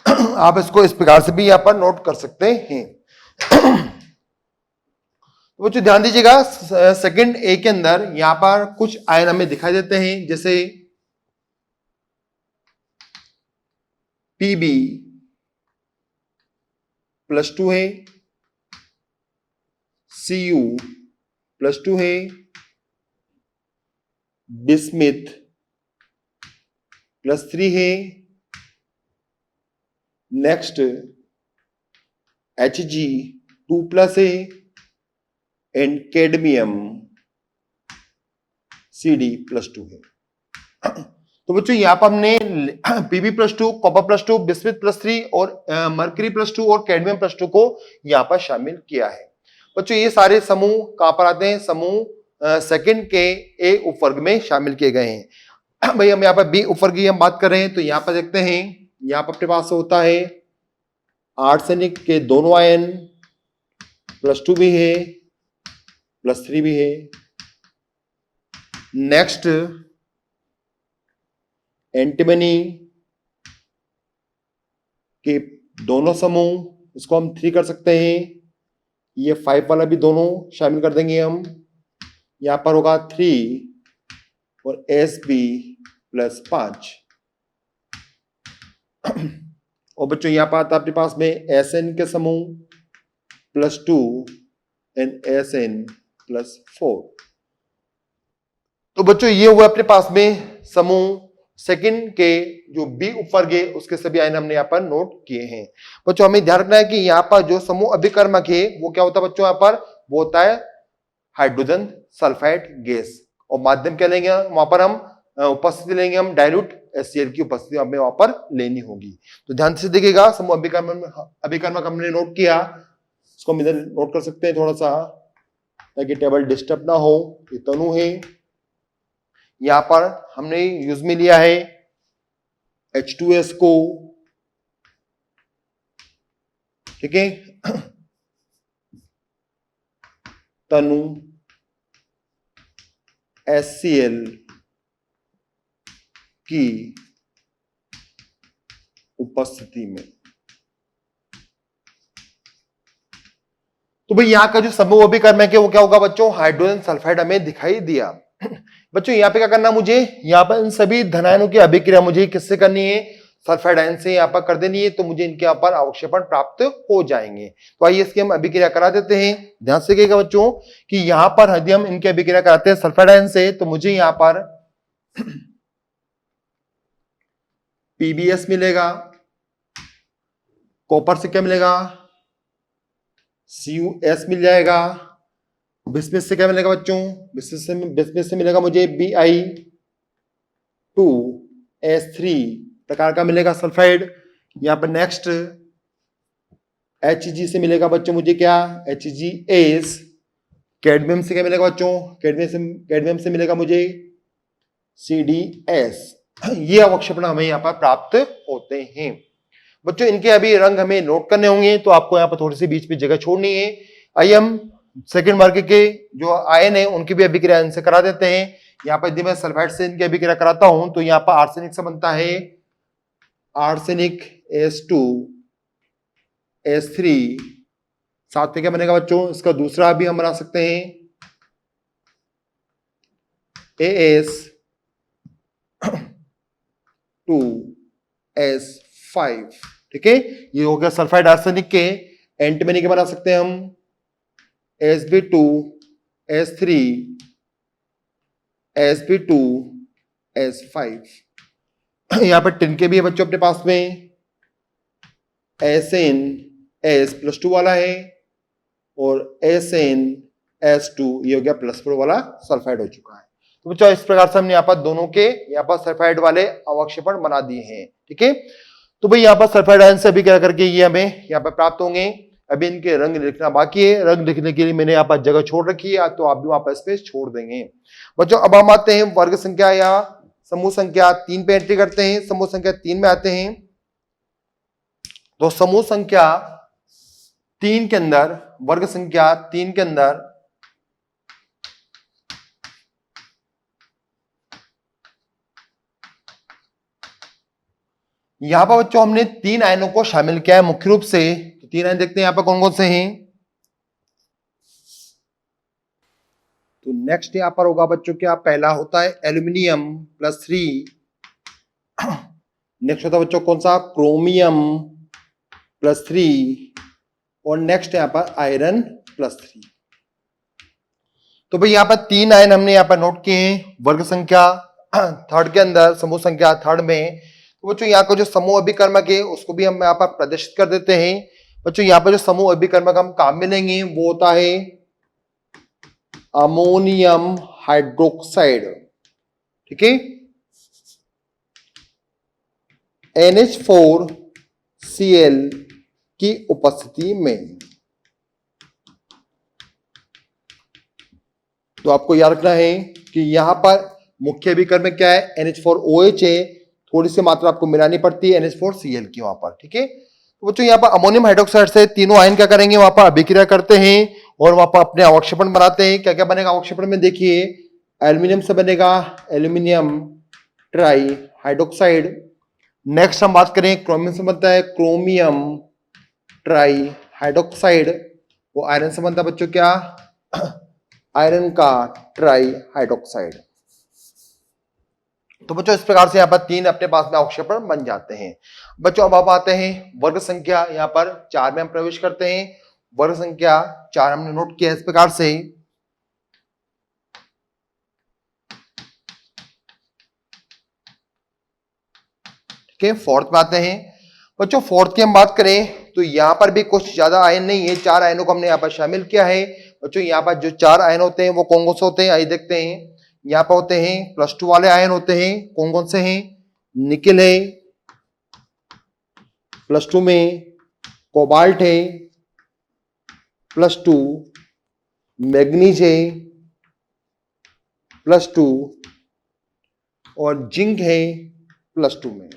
आप इसको इस प्रकार से भी यहां पर नोट कर सकते हैं। बच्चों ध्यान दीजिएगा, सेकंड ए के अंदर यहां पर कुछ आयन हमें दिखाई देते हैं, जैसे पीबी +2 है, Cu+2 है, बिस्मिथ +3 है, नेक्स्ट Hg2+ है एंड कैडमियम Cd+2 है। तो बच्चों यहां पर हमने Pb+2, कॉपर+2, बिस्मिथ +3 और मरकरी+2 और कैडमियम +2 को यहां पर शामिल किया है। बच्चों ये सारे समूह कहां पर आते हैं? समूह सेकंड के ए उपवर्ग में शामिल किए गए हैं। भाई हम यहाँ पर बी उपवर्ग की हम बात कर रहे हैं, तो यहाँ पर देखते हैं, यहाँ पर अपने पास होता है आर्सेनिक के दोनों आयन, +2 भी है, +3 भी है। नेक्स्ट एंटीमनी के दोनों समूह, इसको हम 3 कर सकते हैं, ये 5 वाला भी दोनों शामिल कर देंगे हम। यहां पर होगा 3 और Sb+5। और बच्चों यहां पर आता है अपने पास में Sn के समूह +2 एंड Sn+4। तो बच्चों ये हुआ अपने पास में समूह सेकंड के जो बी उपवर्ग है उसके सभी आयन हमने यहाँ पर नोट किए हैं। बच्चों हमें ध्यान रखना है कि यहाँ पर जो समूह अभिकर्मक है वो क्या होता है बच्चों? यहाँ पर वो होता है हाइड्रोजन सल्फाइड गैस, और माध्यम क्या लेंगे वहां पर? हम उपस्थिति लेंगे, हम डाइल्यूट HCl की उपस्थिति हमें वहां पर लेनी होगी। तो ध्यान से देखिएगा, समूह अभिकर्मक हमने नोट किया, इसको हम इधर नोट कर सकते हैं थोड़ा सा ताकि टेबल डिस्टर्ब ना हो। ये तनु है, यहां पर हमने यूज में लिया है H2S को, ठीक है, तनु HCl की उपस्थिति में। तो भाई यहां का जो समूह अभिकर्मक है वो क्या होगा बच्चों? हाइड्रोजन सल्फाइड हमें दिखाई दिया। बच्चों यहाँ पे क्या करना मुझे? यहाँ पर इन सभी धनायनों की अभिक्रिया मुझे किससे करनी है? सल्फाइड आयन से यहाँ पर कर देनी है, तो मुझे इनके यहाँ पर अवक्षेपण प्राप्त हो जाएंगे। तो आइए इसकी हम अभिक्रिया करा देते हैं। ध्यान से देखिएगा बच्चों कि यहाँ पर यदि हम इनकी अभिक्रिया कराते हैं सल्फाइड आयन से, तो मुझे यहाँ पर PbS मिलेगा, कॉपर से क्या मिलेगा? CuS मिल जाएगा, बिस्मिथ से क्या मिलेगा बच्चों? बिस्मिथ से मिलेगा मुझे Bi2S3 प्रकार का मिलेगा सल्फाइड। यहां पर नेक्स्ट Hg से मिलेगा बच्चों मुझे क्या? HgS। कैडमियम से क्या मिलेगा बच्चों? कैडमियम से मिलेगा मुझे CdS। ये अवक्षेपण हमें यहाँ पर प्राप्त होते हैं। बच्चों इनके अभी रंग हमें नोट करने होंगे, तो आपको यहाँ पर थोड़ी सी बीच में जगह छोड़नी है। आइए हम सेकंड वर्ग के जो आयन है उनकी भी अभिक्रिया इनसे करा देते हैं। यहाँ पर यदि मैं सल्फाइड से इनकी अभिक्रिया कराता हूं तो यहाँ पर आर्सेनिक से बनता है आर्सेनिक S2S3, साथ में क्या बनेगा बच्चों? इसका दूसरा भी हम बना सकते हैं AS2S5, ठीक है। ये हो गया सल्फाइड आर्सेनिक के। एंटीमनी के बना सकते हैं हम Sb2S3 Sb2S5। यहां पर टिन के भी है बच्चों अपने पास में, SnS+2 वाला है और SnS2 ये हो गया +4 वाला सल्फाइड हो चुका है। तो बच्चों इस प्रकार से हमने यहाँ पर दोनों के यहाँ पर सल्फाइड वाले अवक्षेपण बना दिए हैं, ठीक है। तो भाई यहाँ पर सल्फाइड आयन से भी क्या करके ये हमें यहाँ पर प्राप्त होंगे। अभी इनके रंग लिखना बाकी है, रंग लिखने के लिए मैंने यहाँ पर जगह छोड़ रखी है, तो आप भी वहां पर स्पेस छोड़ देंगे। बच्चों अब हम आते हैं वर्ग संख्या या समूह संख्या 3 पे एंट्री करते हैं। समूह संख्या 3 में आते हैं, तो समूह संख्या 3 के अंदर, वर्ग संख्या 3 के अंदर यहां पर बच्चों हमने 3 आयनों को शामिल किया है मुख्य रूप से। तो 3 आयन देखते हैं यहां पर कौन कौन से हैं। तो नेक्स्ट यहाँ पर होगा बच्चों क्या, पहला होता है एल्यूमिनियम +3, नेक्स्ट होता है बच्चों कौन सा, क्रोमियम +3, और नेक्स्ट यहाँ पर आयरन +3। तो भाई यहाँ पर 3 आयन हमने यहाँ पर नोट किए हैं वर्ग संख्या थर्ड के अंदर, समूह संख्या थर्ड में। तो बच्चों यहाँ को जो समूह अभिकर्मक है उसको भी हम यहाँ पर प्रदर्शित कर देते हैं। बच्चों यहाँ पर जो समूह अभिकर्मक हम काम में लेंगे वो होता है अमोनियम हाइड्रोक्साइड, ठीक है, NH4Cl की उपस्थिति में। तो आपको याद रखना है कि यहां पर मुख्य अभिकर्मक क्या है, NH4OH है, थोड़ी सी मात्रा आपको मिलानी पड़ती है NH4Cl की वहां पर, ठीक है। तो बच्चों यहाँ पर अमोनियम हाइड्रोक्साइड से तीनों आयन क्या करेंगे, वहां पर अभिक्रिया करते हैं और वहां पर अपने अवक्षेपण बनाते हैं। क्या क्या बनेगा अवक्षेपण में, देखिए एल्यूमिनियम से बनेगा एल्यूमिनियम ट्राई हाइड्रोक्साइड। नेक्स्ट हम बात करें क्रोमियम से बनता है क्रोमियम ट्राई हाइड्रोक्साइड। वो आयरन से बनता है बच्चों क्या, आयरन का ट्राई हाइड्रोक्साइड। तो बच्चों इस प्रकार से यहाँ पर 3 अपने पास में अवक्षेपण बन जाते हैं। बच्चों अब आप आते हैं वर्ग संख्या यहाँ पर 4 में हम प्रवेश करते हैं। वर्ग संख्या 4 हमने नोट किया इस प्रकार से। ठीक है, फोर्थ में आते हैं। बच्चों फोर्थ की हम बात करें तो यहाँ पर भी कुछ ज्यादा आयन नहीं है, 4 आयनों को हमने यहाँ पर शामिल किया है। बच्चों यहाँ पर जो 4 आयन होते हैं वो कौन कौन से होते हैं, आइए देखते हैं। यहाँ पर होते हैं +2 वाले आयन होते हैं, कौन कौन से हैं, निकेल है +2 में, कोबाल्ट है +2, मैग्नीज है +2 और जिंक है +2 में।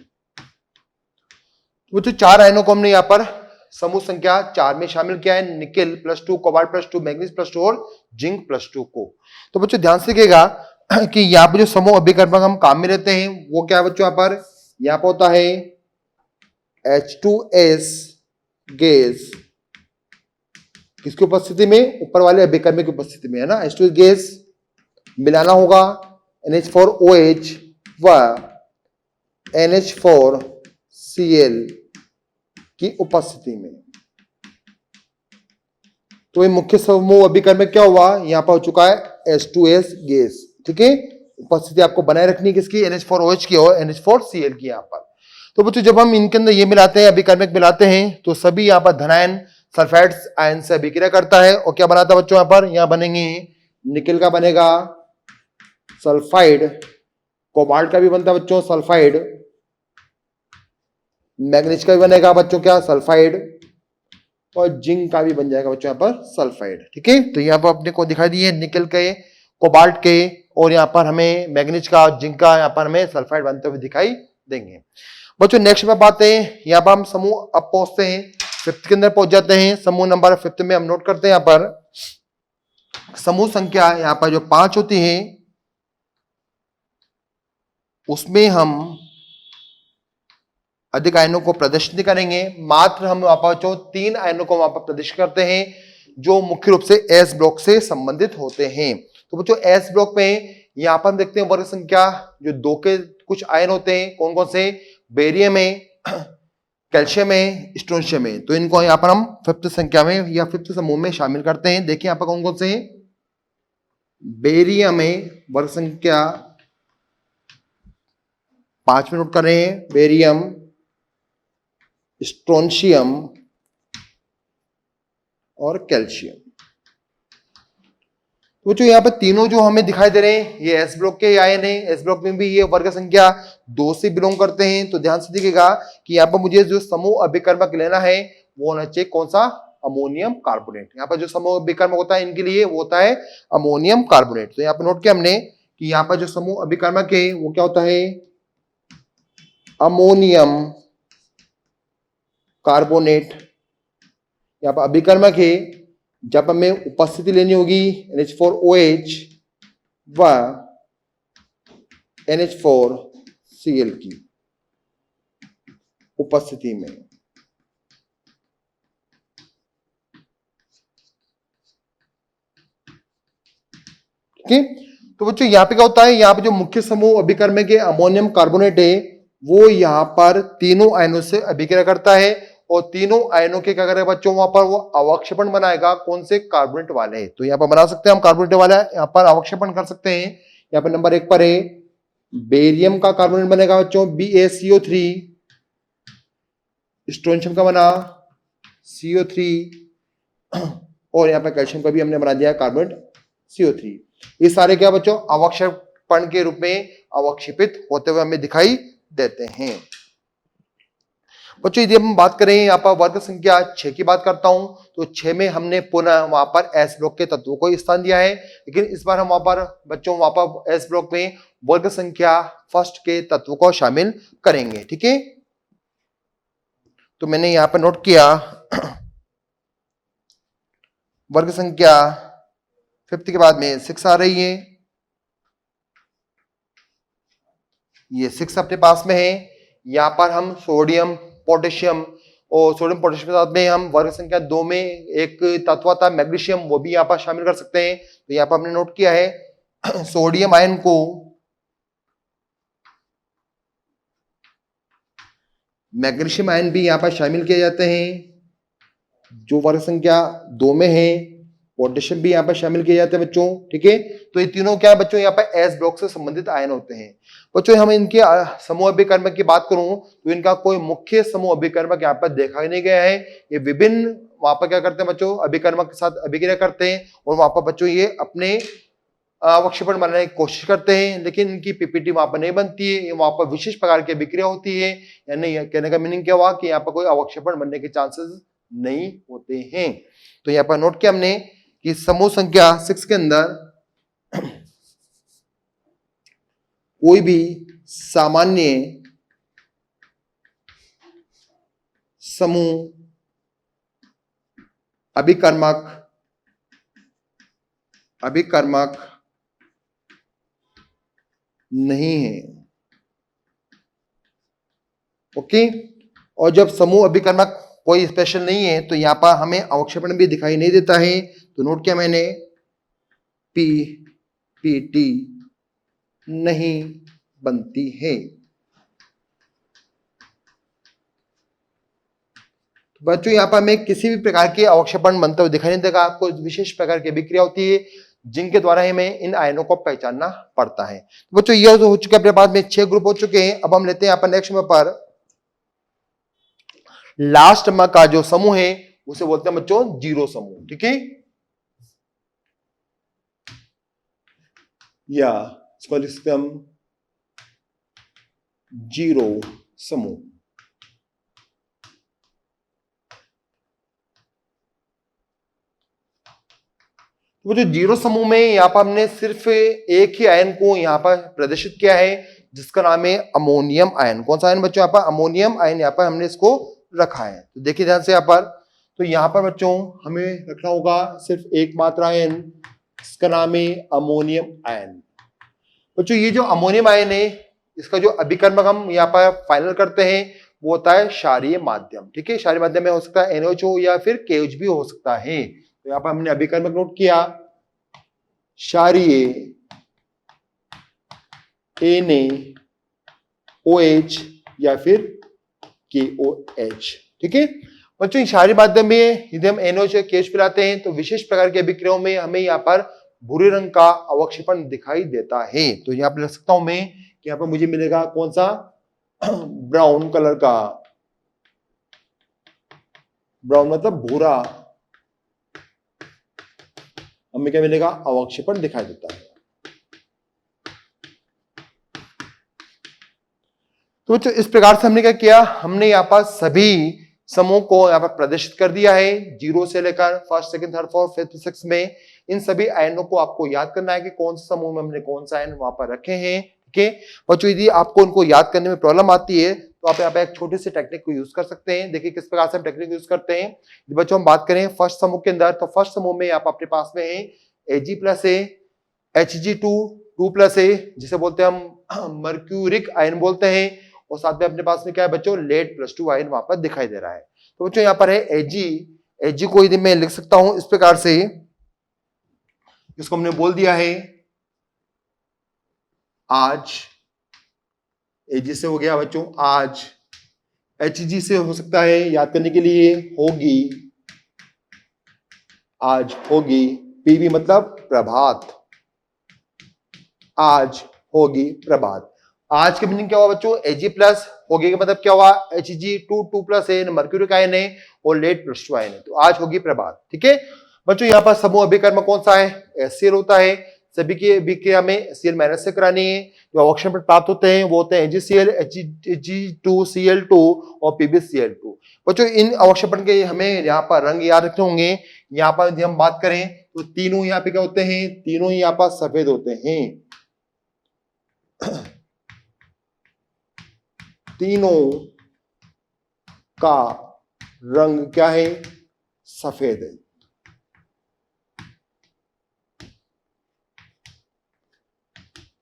वो जो 4 आयनों को हमने यहाँ पर समूह संख्या 4 में शामिल किया है, निकेल +2, कोबाल्ट +2, मैग्नीज +2 और जिंक +2 को। तो बच्चों ध्यान से देखिएगा कि यहाँ पर जो समूह अभिकर्मक हम काम में लेते हैं वो क्या है बच्चों, यहाँ पर होता है H2S गैस, किसकी उपस्थिति में, ऊपर वाले अभिकर्मक की उपस्थिति में, है ना। H2S गैस मिलाना होगा NH4OH व NH4Cl की उपस्थिति में। तो ये मुख्य समूह अभिकर्मक क्या हुआ, यहां पर हो चुका है H2S गैस, ठीक है। उपस्थिति आपको बनाए रखनी है किसकी, NH4OH की और NH4Cl की यहाँ पर। तो बच्चों जब हम इनके अंदर ये मिलाते हैं, अभिकर्मक मिलाते हैं, तो सभी यहाँ पर धनायन सल्फाइड्स आयन से अभिक्रिया करता है और क्या बनाता है बच्चों, यहाँ पर यहाँ बनेंगे निकेल का बनेगा सल्फाइड, कोबाल्ट का भी बनता है बच्चों सल्फाइड, मैग्नीज का भी बनेगा बच्चों क्या, सल्फाइड, और जिंक का भी बन जाएगा बच्चों यहाँ पर सल्फाइड, ठीक है। तो यहाँ पर अपने को दिखाई दिए निकेल के, कोबाल्ट के, और यहाँ पर हमें मैग्नीज का और जिंक का यहाँ पर हमें सल्फाइड बनते हुए दिखाई देंगे। बच्चों नेक्स्ट में बात है, यहाँ पर हम समूह अब पहुंचते हैं 5th के अंदर पहुंच जाते हैं। समूह नंबर 5th में हम नोट करते हैं यहाँ पर समूह संख्या यहाँ पर जो 5 होती है उसमें हम अधिक आयनों को प्रदर्शित नहीं करेंगे, मात्र हम वहां पर जो 3 आयनों को वहां पर प्रदर्शित करते हैं जो मुख्य रूप से एस ब्लॉक से संबंधित होते हैं। तो बच्चों एस ब्लॉक में यहां पर हम देखते हैं वर्ग संख्या जो 2 के कुछ आयन होते हैं, कौन कौन से, बेरियम है, कैल्शियम है, स्ट्रोंशियम है। तो इनको यहाँ पर हम 5th संख्या में या 5th समूह में शामिल करते हैं। देखिए यहाँ पर कौन कौन से हैं, बेरियम है, वर्ग संख्या 5 में नोट कर रहे हैं, बेरियम, स्ट्रोंशियम और कैल्शियम। तो जो यहाँ पर तीनों जो हमें दिखाई दे रहे हैं ये एस ब्लॉक के आयन है, एस ब्लॉक में भी ये वर्ग संख्या 2 से बिलोंग करते हैं। तो ध्यान से देखिएगा कि यहाँ पर मुझे जो समूह अभिकर्मक लेना है वो होना चाहिए कौन सा, अमोनियम कार्बोनेट। यहाँ पर जो समूह अभिकर्मक होता है इनके लिए वो होता है अमोनियम कार्बोनेट। तो यहाँ पर नोट किया हमने कि यहाँ पर जो समूह अभिकर्मक है वो क्या होता है, अमोनियम कार्बोनेट। यहाँ पर अभिकर्मक है, जब हमें उपस्थिति लेनी होगी NH4OH व NH4Cl की उपस्थिति में। ठीक है। तो बच्चों यहाँ पे क्या होता है, यहाँ पे जो मुख्य समूह अभिकर्म के अमोनियम कार्बोनेट है वो यहाँ पर तीनों आयनों से अभिक्रिया करता है और तीनों आयनों के क्या करेगा बच्चों, वहां पर वो अवक्षेपण बनाएगा कौन से, कार्बोनेट वाले। तो यहाँ पर बना सकते हैं हम कार्बोनेट वाला, यहाँ पर अवक्षेपण कर सकते हैं। यहाँ पर नंबर 1 पर है बेरियम का कार्बोनेट बनेगा बच्चों BaCO3, स्ट्रोंशियम का बना CO3 और यहाँ पर कैल्शियम का भी हमने बना दिया कार्बोनेट CO3। ये सारे क्या बच्चों, अवक्षेपण के रूप में अवक्षेपित होते हुए हमें दिखाई देते हैं। बच्चों यदि हम बात करें यहाँ पर वर्ग संख्या 6 की बात करता हूं, तो 6 में हमने पुनः वहां पर एस ब्लॉक के तत्वों को स्थान दिया है, लेकिन इस बार हम वहां पर बच्चों वहां पर एस ब्लॉक में वर्ग संख्या फर्स्ट के तत्वों को शामिल करेंगे। ठीक है, तो मैंने यहां पर नोट किया वर्ग संख्या 5 के बाद में 6 आ रही है, ये 6 अपने पास में है। यहां पर हम सोडियम पोटेशियम और सोडियम पोटेशियम के साथ में हम वर्ग संख्या 2 में एक तत्व था मैग्नीशियम, वो भी यहां पर शामिल कर सकते हैं। तो यहां पर हमने नोट किया है सोडियम आयन को मैग्नीशियम आयन भी यहां पर शामिल किए जाते हैं जो वर्ग संख्या 2 में है। पोटेशियम भी यहाँ पर शामिल किए जाते हैं बच्चों। ठीक है, तो ये तीनों क्या है बच्चों, यहाँ पर एस ब्लॉक से संबंधित आयन होते हैं। बच्चों हम इनके समूह अभिकर्मक की बात करूं तो इनका कोई मुख्य समूह अभिकर्मक यहाँ पर देखा ही नहीं गया है। ये विभिन्न वहां पर क्या करते हैं बच्चों, अभिकर्मक के साथ अभिक्रिया करते हैं और वहां पर बच्चों ये अपने अवक्षेपण बनाने की कोशिश करते हैं, लेकिन इनकी पीपीटी वहां पर नहीं बनती है। वहां पर विशेष प्रकार की अभिक्रिया होती है, यानी कहने का मीनिंग क्या हुआ कि यहाँ पर कोई अवक्षेपण बनने के चांसेस नहीं होते हैं। तो यहाँ पर नोट किया हमने कि समूह संख्या 6 के अंदर कोई भी सामान्य समूह अभिकर्मक नहीं है। ओके, और जब समूह अभिकर्मक कोई स्पेशल नहीं है तो यहां पर हमें अवक्षेपण भी दिखाई नहीं देता है। तो नोट किया मैंने पीपीटी नहीं बनती है। तो बच्चों यहां पर हमें किसी भी प्रकार के अवक्षेपण बनते हुए दिखाई नहीं देगा। कोई विशेष प्रकार की अभिक्रिया होती है जिनके द्वारा हमें इन आयनों को पहचानना पड़ता है। तो बच्चों ये तो हो चुका है, अपने बाद में 6 ग्रुप हो चुके हैं। अब हम लेते हैं यहाँ पर नेक्स्ट नंबर पर लास्ट में का जो समूह है उसे बोलते हैं बच्चों जीरो समूह। ठीक है, या इसको लिख सकते हम जीरो समूह। वो जो जीरो समूह में यहां पर हमने सिर्फ एक ही आयन को यहां पर प्रदर्शित किया है जिसका नाम है अमोनियम आयन। कौन सा आयन बच्चों, यहाँ पर अमोनियम आयन यहाँ पर हमने इसको रखा है। तो देखिए ध्यान से यहाँ पर, तो यहाँ पर बच्चों हमें रखना होगा सिर्फ एक मात्र आयन, इसका नाम है अमोनियम आयन। बच्चों ये जो अमोनियम आयन है इसका जो अभिकर्मक हम यहाँ पर फाइनल करते हैं वो होता है क्षारीय माध्यम। ठीक है, क्षारीय माध्यम में हो सकता है NaOH या फिर KOH भी हो सकता है। तो यहाँ पर हमने अभिकर्मक नोट किया क्षारीय NaOH या फिर KOH। ठीक है बच्चों, क्षारीय माध्यम में यदि हम NaOH या KOH पिलाते हैं तो विशेष प्रकार की अभिक्रियाओं में हमें यहाँ पर भूरे रंग का अवक्षेपण दिखाई देता है। तो यहाँ पर लिख सकता हूं मैं कि यहाँ पर मुझे मिलेगा कौन सा, ब्राउन कलर का, ब्राउन मतलब भूरा, हमें क्या मिलेगा, अवक्षेपण दिखाई देता है। तो बच्चों इस प्रकार से हमने क्या किया, हमने यहाँ पर सभी समूह को यहाँ पर प्रदर्शित कर दिया है, 0 से लेकर first second third fourth fifth six में। इन सभी आयनों को आपको याद करना है कि कौन से समूह में हमने कौन सा आयन वहां पर रखे हैं। ठीक है बच्चों, यदि आपको उनको याद करने में प्रॉब्लम आती है तो आप यहाँ पे एक छोटी सी टेक्निक को यूज कर सकते हैं। देखिए किस प्रकार से हम टेक्निक यूज करते हैं। बच्चों हम बात करें फर्स्ट समूह के अंदर, तो फर्स्ट समूह में आप अपने पास में है Ag+A, Hg2+A जिसे बोलते हैं हम मर्क्यूरिक आयन बोलते हैं, और साथ में अपने पास में क्या है बच्चों, लेड+2 आयन वहां पर दिखाई दे रहा है। तो बच्चों यहाँ पर है Ag को यदि मैं लिख सकता हूं इस प्रकार से, इसको हमने बोल दिया है आज, एजी से हो गया बच्चों आज, एचजी से हो सकता है याद करने के लिए होगी, आज होगी, पीवी मतलब प्रभात, आज होगी प्रभात। आज के मीनिंग क्या हुआ बच्चों, एजी प्लस, होगी का मतलब क्या हुआ, एचजी टू प्लस है, मर्क्यूरिक आयन है और लेड प्लस टू आयन है, तो आज होगी प्रभात। ठीक है बच्चों, यहाँ पर समूह अभिकर्म कौन सा है, एचसीएल होता है, सभी की अभिक्रिया में सीएल माइनस से करानी है, जो अवक्षेपण पर प्राप्त होते हैं वो होते हैं एजीसीएल, Hg2Cl2 और PbCl2। बच्चों इन अवक्षेपण के हमें यहाँ पर रंग याद रखने होंगे। यहाँ पर यदि हम बात करें तो तीनों यहाँ पे क्या होते हैं, तीनों यहाँ पर सफेद होते हैं, तीनों का रंग क्या है, सफेद है।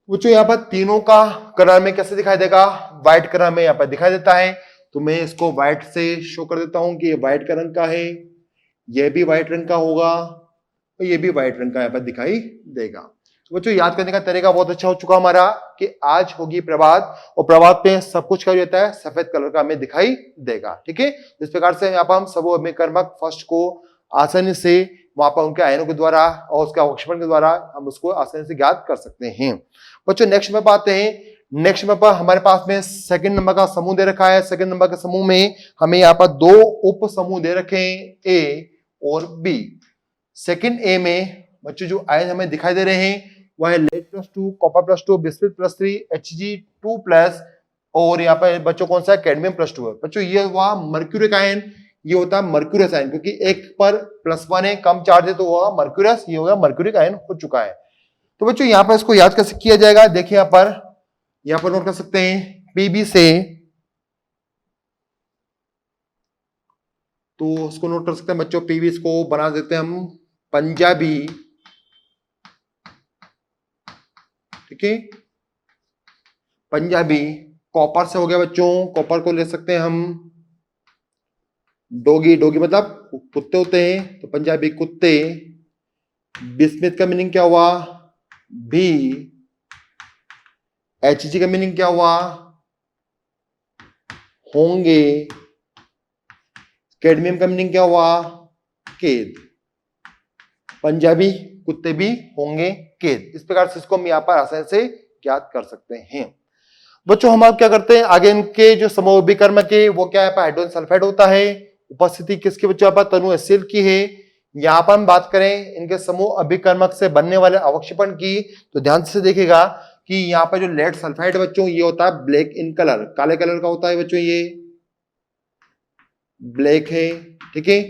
बच्चों यहाँ पर तीनों का कलर में कैसे दिखाई देगा, व्हाइट कलर में यहाँ पर दिखाई देता है, तो मैं इसको व्हाइट से शो कर देता हूं कि ये व्हाइट का रंग का है, ये भी व्हाइट रंग का होगा और ये भी व्हाइट रंग का यहाँ पर दिखाई देगा। तो बच्चों याद करने का तरीका बहुत अच्छा हो चुका हमारा कि आज होगी प्रभात, और प्रभात पे सब कुछ क्या रहता है, सफेद कलर का हमें दिखाई देगा। ठीक है, इस प्रकार से यहाँ पर हम सब कर्मक फर्स्ट को आसानी से वहां पर उनके आयनों के द्वारा और उसके अवक्षेपण के द्वारा हम उसको आसानी से ज्ञात कर सकते हैं। बच्चों नेक्स्ट में आते हैं, नेक्स्ट में हमारे पास में सेकंड नंबर का समूह दे रखा है। सेकंड नंबर के समूह में हमें यहाँ पर दो उप समूह दे रखे हैं, ए और बी। सेकंड ए में बच्चों जो आयन हमें दिखाई दे रहे हैं वह है lead plus 2, copper plus 2, bismuth plus 3, Hg2 plus, और यहाँ पर बच्चों कौन सा है, कैडमियम प्लस 2 है। बच्चों ये हुआ मर्क्यूरिक आयन, ये होता है मर्क्यूरस आयन, क्योंकि एक पर +1 है, कम चार्ज है, तो हुआ मर्क्यूरस, ये होगा मर्क्यूरिक आयन हो चुका है। तो बच्चों यहाँ पर इसको याद कैसे किया जाएगा, देखिए यहाँ पर नोट कर सकते हैं पीबी से, तो उसको नोट कर सकते हैं बच्चों, पीबी को बना देते हैं हम पंजाबी। ठीक है, पंजाबी। कॉपर से हो गया बच्चों, कॉपर को ले सकते हैं हम डोगी, डोगी मतलब कुत्ते होते हैं, तो पंजाबी कुत्ते। बिस्मिथ का मीनिंग क्या हुआ, भी। Hg का मीनिंग क्या हुआ, होंगे। कैडमियम का मीनिंग क्या हुआ, केद। पंजाबी कुत्ते भी होंगे केद। इस प्रकार से इसको हम यहाँ पर आसानी से ज्ञात कर सकते हैं। बच्चों हम अब क्या करते हैं, आगे इनके जो समूह अभिकर्मक के वो क्या है, हाइड्रोजन सल्फाइड होता है। उपस्थिति किसके बच्चों पर, तनु एसिल की है। यहाँ पर हम बात करें इनके समूह अभिकर्मक से बनने वाले अवक्षेपण की, तो ध्यान से देखिएगा कि यहाँ पर जो लेड सल्फाइड बच्चों ये होता है ब्लैक इन कलर, काले कलर का होता है बच्चों, ये ब्लैक है। ठीक है,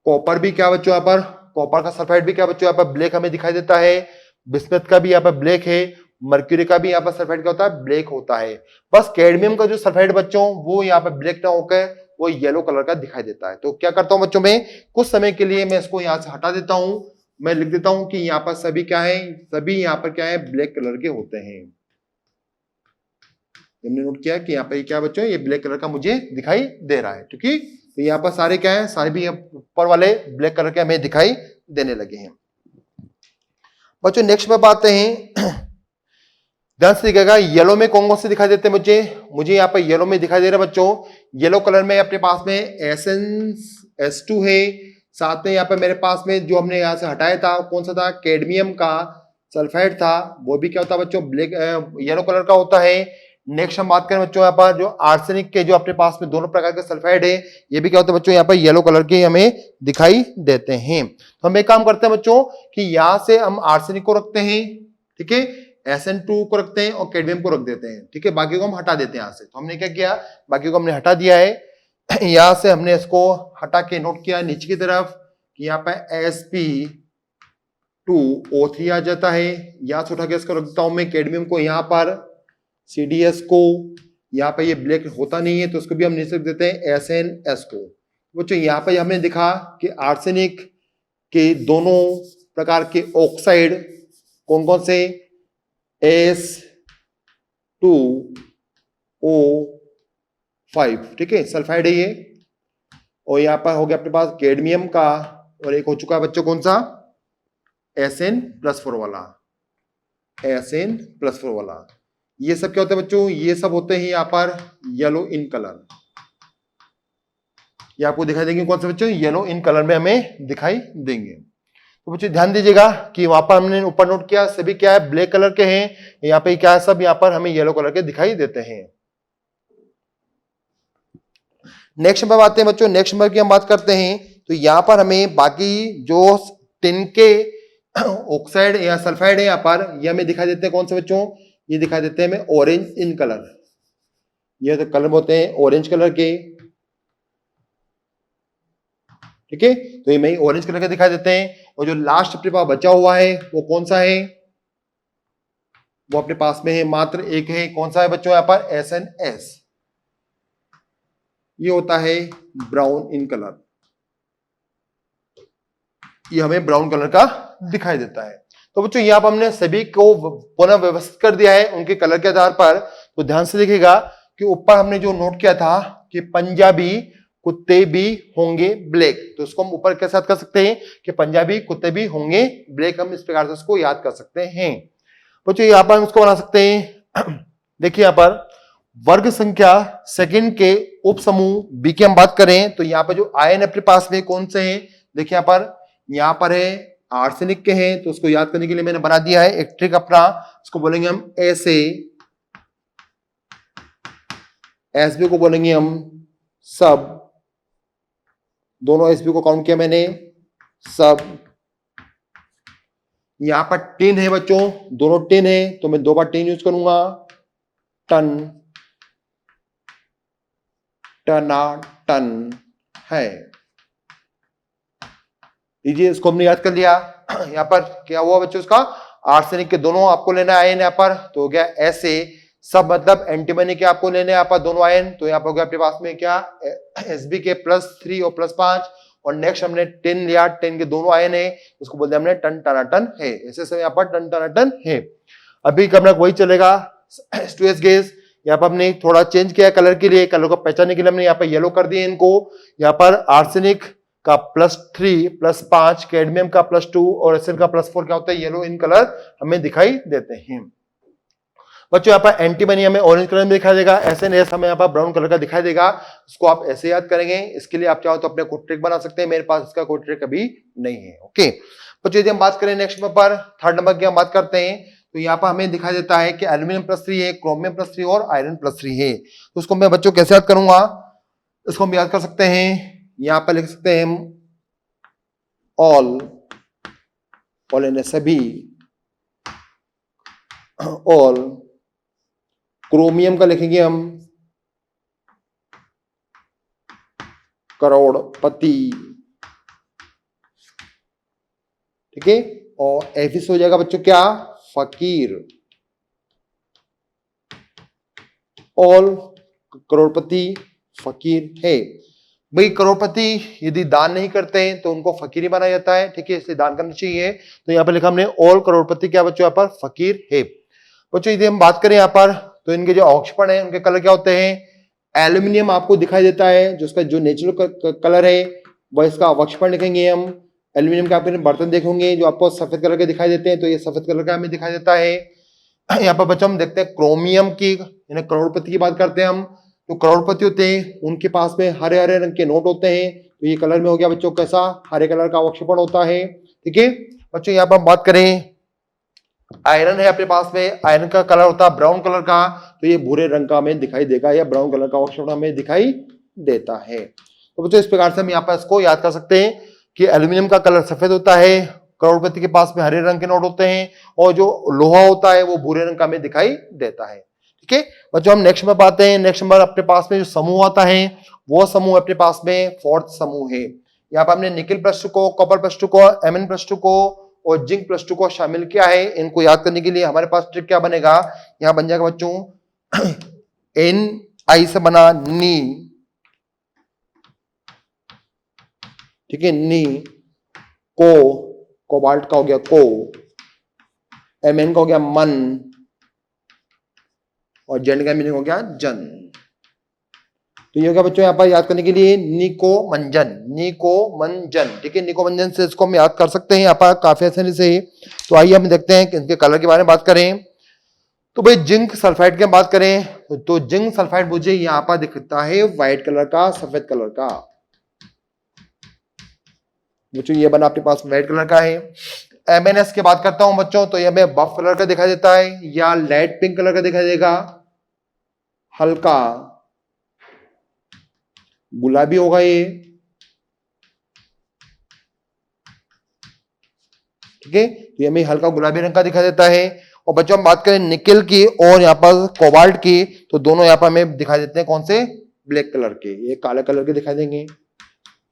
कॉपर भी क्या बच्चों, यहाँ पर कॉपर का सल्फाइड भी क्या बच्चों यहाँ पर ब्लैक हमें दिखाई देता है। बिस्मथ का भी यहाँ पर ब्लैक है। मर्क्यूरी का भी यहाँ पर सल्फाइड क्या होता है, ब्लैक होता है। बस कैडमियम का जो सल्फाइड बच्चों वो यहाँ पर ब्लैक ना होकर वो येलो कलर का दिखाई देता है। तो क्या करता हूं बच्चों, में कुछ समय के लिए मैं इसको यहाँ से हटा देता हूं, मैं लिख देता हूं कि यहाँ पर सभी क्या है, सभी यहाँ पर क्या है, ब्लैक कलर के होते हैं। हमने नोट किया कि यहाँ पर क्या बच्चों, ये ब्लैक कलर का मुझे दिखाई दे रहा है। ठीक है, तो यहाँ पर सारे क्या है, सारे भी ऊपर वाले ब्लैक कलर के हमें दिखाई देने लगे हैं। बच्चों नेक्स्ट में आते हैं, ध्यान से देखिएगा येलो में कौन कौन से दिखाई देते हैं मुझे यहाँ पर येलो में दिखाई दे रहा है बच्चों। येलो कलर में अपने पास में SnS2 है, साथ में यहाँ पर मेरे पास में जो हमने यहाँ से हटाया था कौन सा था, कैडमियम का सल्फाइड था, वो भी क्या होता है बच्चों, ब्लैक येलो कलर का होता है। नेक्स्ट हम बात करें बच्चों यहाँ पर जो आर्सेनिक के जो अपने पास में दोनों प्रकार के सल्फाइड है, ये भी क्या होता है बच्चों, यहाँ पर येलो कलर के हमें दिखाई देते हैं। तो हम एक काम करते हैं बच्चों कि यहाँ से हम आर्सेनिक को रखते हैं, ठीक है, SN2 को रखते हैं और कैडमियम को रख देते हैं। ठीक है, बाकी को हम हटा देते हैं यहाँ से। तो हमने क्या किया, बाकी को हमने हटा दिया है। यहाँ से हमने इसको हटा के नोट किया नीचे की तरफ कि यहाँ पे Sp2O3 आ जाता है। यहाँ से उठा के इसको रख देता हूं मैं कैडमियम को, यहाँ पर CDS को, यहाँ पे ये ब्लैक होता नहीं है तो उसको भी हम नीचे रख देते हैं SnS को। बच्चों यहाँ पे हमने देखा कि आर्सेनिक के दोनों प्रकार के ऑक्साइड कौन कौन से, S2O5, ठीक है, सल्फाइड है ये। और यहाँ पर हो गया अपने पास कैडमियम का, और एक हो चुका है बच्चों कौन सा, Sn+4 वाला। SN+4 वाला। ये सब क्या होता है बच्चों, ये सब होते हैं यहाँ पर येलो इन कलर। ये आपको दिखाई देंगे कौन से बच्चों, येलो इन कलर में हमें दिखाई देंगे। तो बच्चों ध्यान दीजिएगा कि वहां पर हमने ऊपर नोट किया सभी क्या है, ब्लैक कलर के हैं, यहाँ पे क्या है, सब यहाँ पर हमें येलो कलर के दिखाई देते हैं। नेक्स्ट नंबर आते हैं बच्चों, नेक्स्ट नंबर की हम बात करते हैं। तो यहाँ पर हमें बाकी जो टिन के ऑक्साइड या सल्फाइड है यहाँ पर, ये हमें दिखाई देते हैं कौन से बच्चों, ये दिखाई देते हैं हमें ऑरेंज इन कलर। ये तो कलर होते हैं ऑरेंज कलर के, ठीक है। तो ये हमें ऑरेंज कलर के दिखाई देते हैं। और जो लास्ट अपने पास बचा हुआ है वो कौन सा है, वो अपने पास में है मात्र एक है, कौन सा है बच्चों यहाँ पर, SNS। ये होता है ब्राउन इन कलर, ये हमें ब्राउन कलर का दिखाई देता है। तो बच्चों यहाँ पर हमने सभी को पुनः व्यवस्थित कर दिया है उनके कलर के आधार पर। तो ध्यान से देखिएगा कि ऊपर हमने जो नोट किया था कि पंजाबी कुत्ते भी होंगे ब्लैक, तो उसको हम ऊपर कैसे याद कर सकते हैं कि पंजाबी कुत्ते भी होंगे ब्लैक, हम इस प्रकार से उसको याद कर सकते हैं। बच्चों यहाँ पर हम उसको बना सकते हैं देखिए यहाँ पर वर्ग संख्या सेकंड के उप समूह बी की हम बात करें तो यहाँ पर जो आयन अपने पास में कौन से हैं, देखिए यहाँ पर है आर्सेनिक के हैं, तो उसको याद करने के लिए मैंने बना दिया है एक ट्रिक अपना, इसको बोलेंगे हम ऐसे, एसबी को बोलेंगे हम सब, दोनों एसबी को काउंट किया मैंने सब। यहां पर टिन है बच्चों, दोनों टिन है तो मैं 2 बार टिन यूज करूंगा, टन, टना टन है। लीजिए इसको हमने याद कर लिया। यहां पर क्या हुआ बच्चों, उसका आर्सेनिक के दोनों आपको लेना आयन यहाँ पर, तो हो गया ऐसे सब, मतलब एंटीमनी के आपको लेने यहाँ पर दोनों आयन, तो यहाँ पर हो गया अपने पास में क्या एसबी के +3 और +5। और नेक्स्ट हमने टिन लिया, टिन के दोनों आयन है, उसको बोलते हैं हमने टन टनाटन है, ऐसे सब यहाँ पर टन टनाटन है। अभी करना वही चलेगा H2S गैस, यहाँ पर हमने थोड़ा चेंज किया कलर के लिए, कलर को पहचानने के लिए हमने यहाँ पर येलो कर दिए इनको। यहाँ पर आर्सेनिक का +3 +5, कैडमियम का +2 और एसएन का +4 क्या होता है, येलो इन कलर हमें दिखाई देते हैं। बच्चों यहाँ पर एंटीमनी हमें ऑरेंज कलर में दिखाई देगा, एसएनएस हमें यहाँ पर ब्राउन कलर का दिखाई देगा। इसको आप ऐसे याद करेंगे, इसके लिए आप चाहो तो अपने कोड ट्रिक बना सकते हैं, मेरे पास इसका कोड ट्रिक अभी नहीं है। ओके बच्चों यदि हम बात करें नेक्स्ट नंबर पर, थर्ड नंबर की हम बात करते हैं, तो यहाँ पर हमें दिखाई देता है कि एल्यूमिनियम +3 है, क्रोमियम +3 और आयरन +3 है। तो उसको मैं बच्चों कैसे याद करूंगा, इसको हम याद कर सकते हैं, यहाँ पर लिख सकते हैं हम ऑल सभी, ऑल क्रोमियम का लिखेंगे हम करोड़पति, ठीक है। और एफिस हो जाएगा बच्चों क्या, फकीर। ऑल करोड़पति फकीर है भाई, करोड़पति यदि दान नहीं करते हैं तो उनको फकीर ही माना जाता है, ठीक है, इसलिए दान करना चाहिए। तो यहाँ पर लिखा हमने ऑल करोड़पति क्या बच्चों यहाँ पर फकीर है। बच्चों यदि हम बात करें यहाँ पर तो इनके जो ऑक्सीपण है उनके कलर क्या होते हैं, एल्यूमिनियम आपको दिखाई देता है, जो इसका जो नेचुरल कलर है वह इसका अवक्षपण लिखेंगे हम। एल्यूमिनियम के आपने बर्तन देखेंगे जो आपको सफेद कलर के दिखाई देते हैं, तो ये सफेद कलर का हमें दिखाई देता है। यहाँ पर बच्चों हम देखते हैं क्रोमियम की, करोड़पति की बात करते हैं हम, तो करोड़पति होते हैं उनके पास में हरे हरे रंग के नोट होते हैं, तो ये कलर में हो गया बच्चों कैसा, हरे कलर का अवक्षेपण होता है, ठीक है। बच्चों यहाँ पर हम बात करें आयरन है अपने पास में, आयरन का कलर होता है ब्राउन कलर का, तो ये भूरे रंग का हमें दिखाई देगा, या ब्राउन कलर का अवक्षेपण हमें दिखाई देता है। तो बच्चों इस प्रकार से हम यहाँ पर इसको याद कर सकते हैं कि एल्यूमिनियम का कलर सफेद होता है, करोड़पति के पास में हरे रंग के नोट होते हैं, और जो लोहा होता है वो भूरे रंग का हमें दिखाई देता है, ठीक है। बच्चों हम नेक्स्ट नंबर पाते हैं, नेक्स्ट नंबर अपने पास में जो समूह आता है वो समूह अपने पास में फोर्थ समूह है। यहाँ पर हमने निकेल +2 को, कॉपर +2 को, एमएन +2 को और जिंक +2 को शामिल किया है। इनको याद करने के लिए हमारे पास ट्रिक क्या बनेगा, यहाँ बन जाएगा बच्चों NI से बना नी, ठीक है, नी, कोबाल्ट का हो गया को, एमएन का हो गया मन, और जेन का मीनिंग हो गया जन। तो ये होगा बच्चों यहाँ पर याद करने के लिए निकोमंजन, निकोमंजन, ठीक है। निकोमंजन से इसको हम याद कर सकते हैं यहाँ पर काफी आसानी से। तो आइए हम देखते हैं कि इनके कलर के बारे में बात करें। तो भाई जिंक सल्फाइड की बात करें तो जिंक सल्फाइड मुझे यहाँ पर दिखता है व्हाइट कलर का, सफेद कलर का। बच्चों ये बना अपने पास व्हाइट कलर का है। MnS की बात करता हूं बच्चों तो ये हमें बफ कलर का दिखाई देता है या लाइट पिंक कलर का दिखाई देगा, हल्का गुलाबी होगा ये, ठीक है। तो ये हमें हल्का गुलाबी रंग का दिखाई देता है। और बच्चों हम बात करें निकेल की और यहाँ पर कोबाल्ट की तो दोनों यहाँ पर हमें दिखाई देते हैं कौन से, ब्लैक कलर के। ये काले कलर के दिखाई देंगे।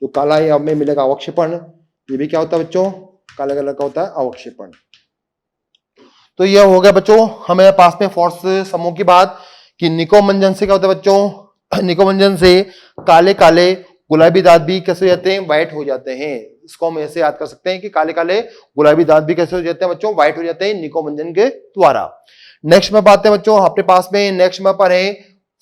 तो काला ये हमें मिलेगा अवक्षेपण। ये भी क्या होता है बच्चों, काले कलर का होता है अवक्षेपण। तो ये हो गया बच्चों हमें पास में फोर्स समूह की बात कि निकोमंजन से क्या होता है बच्चों, निकोमंजन से काले काले गुलाबी दांत भी कैसे हो जाते हैं, व्हाइट हो जाते हैं। इसको हम ऐसे याद कर सकते हैं कि काले काले गुलाबी दांत भी कैसे हो जाते हैं बच्चों, व्हाइट हो जाते हैं निकोमंजन के द्वारा। नेक्स्ट में बात है बच्चों अपने पास में, नेक्स्ट में पर है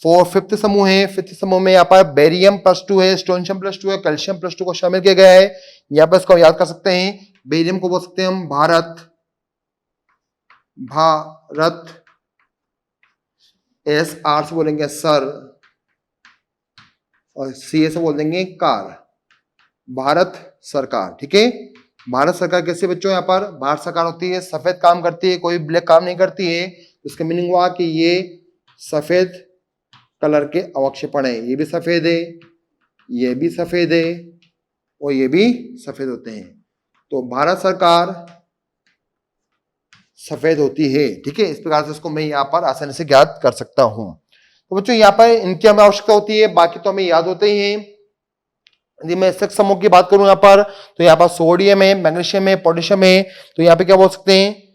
फिफ्थ समूह है। फिफ्थ समूह में यहाँ पर बेरियम +2 है, स्ट्रोंशियम +2 है, कैल्शियम +2 को शामिल किया गया है। यहाँ पर इसको याद कर सकते हैं, बेरियम को बोल सकते हैं हम भारत, भारत SR से बोलेंगे सर, और CA से बोल देंगे कार, भारत सरकार, ठीक है। भारत सरकार कैसे बच्चों, यहाँ पर भारत सरकार होती है सफेद काम करती है, कोई ब्लैक काम नहीं करती है। इसका मीनिंग हुआ कि ये सफेद कलर के अवक्षेपण है। ये भी सफेद है, ये भी सफेद है और ये भी सफेद होते हैं। तो भारत सरकार सफेद होती है, ठीक है। इस प्रकार से इसको मैं यहाँ पर आसानी से ज्ञात कर सकता हूं। तो बच्चों यहाँ पर इनकी हमें आवश्यकता होती है, बाकी तो हमें याद होते ही हैं। यदि मैं सेक्स समूह की बात करूं यहाँ पर तो यहाँ पर सोडियम है, मैग्नीशियम है, पोटेशियम है। तो यहाँ पे क्या बोल सकते हैं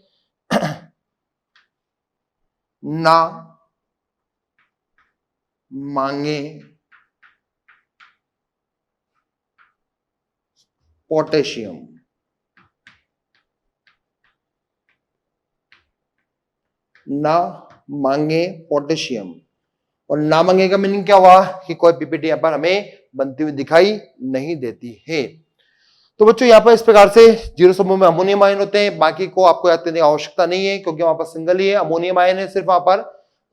ना मांगे पोटेशियम, ना मांगे पोटेशियम। और ना मांगे का मीनिंग क्या हुआ कि कोई पीपीटी यहाँ पर हमें बनती हुई दिखाई नहीं देती है। तो बच्चों यहाँ पर इस प्रकार से जीरो समूह में अमोनियम आयन होते हैं, बाकी को आपको याद करने की आवश्यकता नहीं है क्योंकि वहां पर सिंगल ही है, अमोनियम आयन है सिर्फ वहां पर।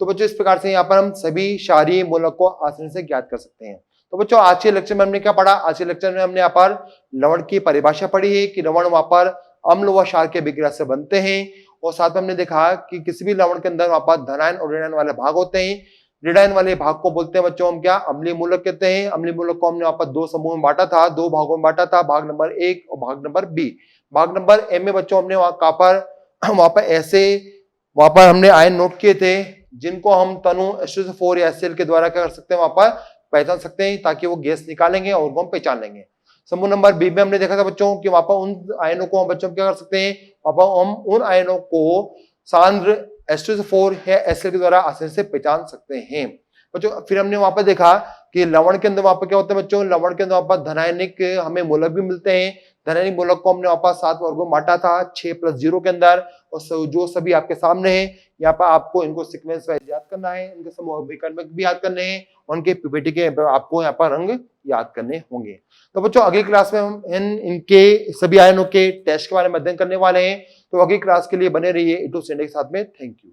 तो बच्चों इस प्रकार से यहाँ पर हम सभी क्षारीय मूलक को आसानी से ज्ञात कर सकते हैं। तो बच्चों आज के लेक्चर में हमने क्या पढ़ा, आज के लेक्चर में हमने यहाँ पर लवण की परिभाषा पढ़ी है कि लवण वहां पर अम्ल व क्षार के विक्रिया से बनते हैं। और साथ में हमने देखा कि किसी भी लवण के अंदर वहां पर धनायन और ऋणायन वाले भाग होते हैं। ऋणायन वाले भाग को बोलते हैं बच्चों हम क्या, अम्लीय मूलक कहते हैं। अम्लीय मूलक को हमने वहां पर दो समूह में बांटा था, दो भागों में बांटा था, भाग नंबर A और भाग नंबर B। भाग नंबर A में बच्चों हमने वहां पर ऐसे वहां पर हमने आयन नोट किए थे जिनको हम तनु H2SO4 या HCl के द्वारा क्या कर सकते हैं, वहां पर पहचान सकते हैं ताकि वो गैस निकालेंगे और वो हम पहचान लेंगे। समूह नंबर B में हमने देखा था बच्चों कि वहां पर उन आयनों को हम बच्चों क्या कर सकते हैं, वहां पर हम उन आयनों को सांद्र H2SO4 या HCl के द्वारा आसानी से पहचान सकते हैं बच्चों। फिर हमने वहां पर देखा कि लवण के अंदर वहां पर क्या होता है बच्चों, लवण के अंदर वहां पर धनायनिक हमें मूलक भी मिलते हैं। धनायनिक मूलक को हमने वहां पर 7 वर्गों में बांटा था 6+0 के अंदर, और जो सभी आपके सामने है यहाँ पर आपको इनको सीक्वेंस वाइज याद करना है, इनके समूह विकल्प भी याद करने हैं, उनके पीपीटी के आपको यहाँ पर रंग याद करने होंगे। तो बच्चों अगली क्लास में हम इनके सभी आयनों के टेस्ट के बारे में अध्ययन करने वाले हैं। तो अगली क्लास के लिए बने रहिए A2 स्टैंडर्ड के साथ में। Thank you.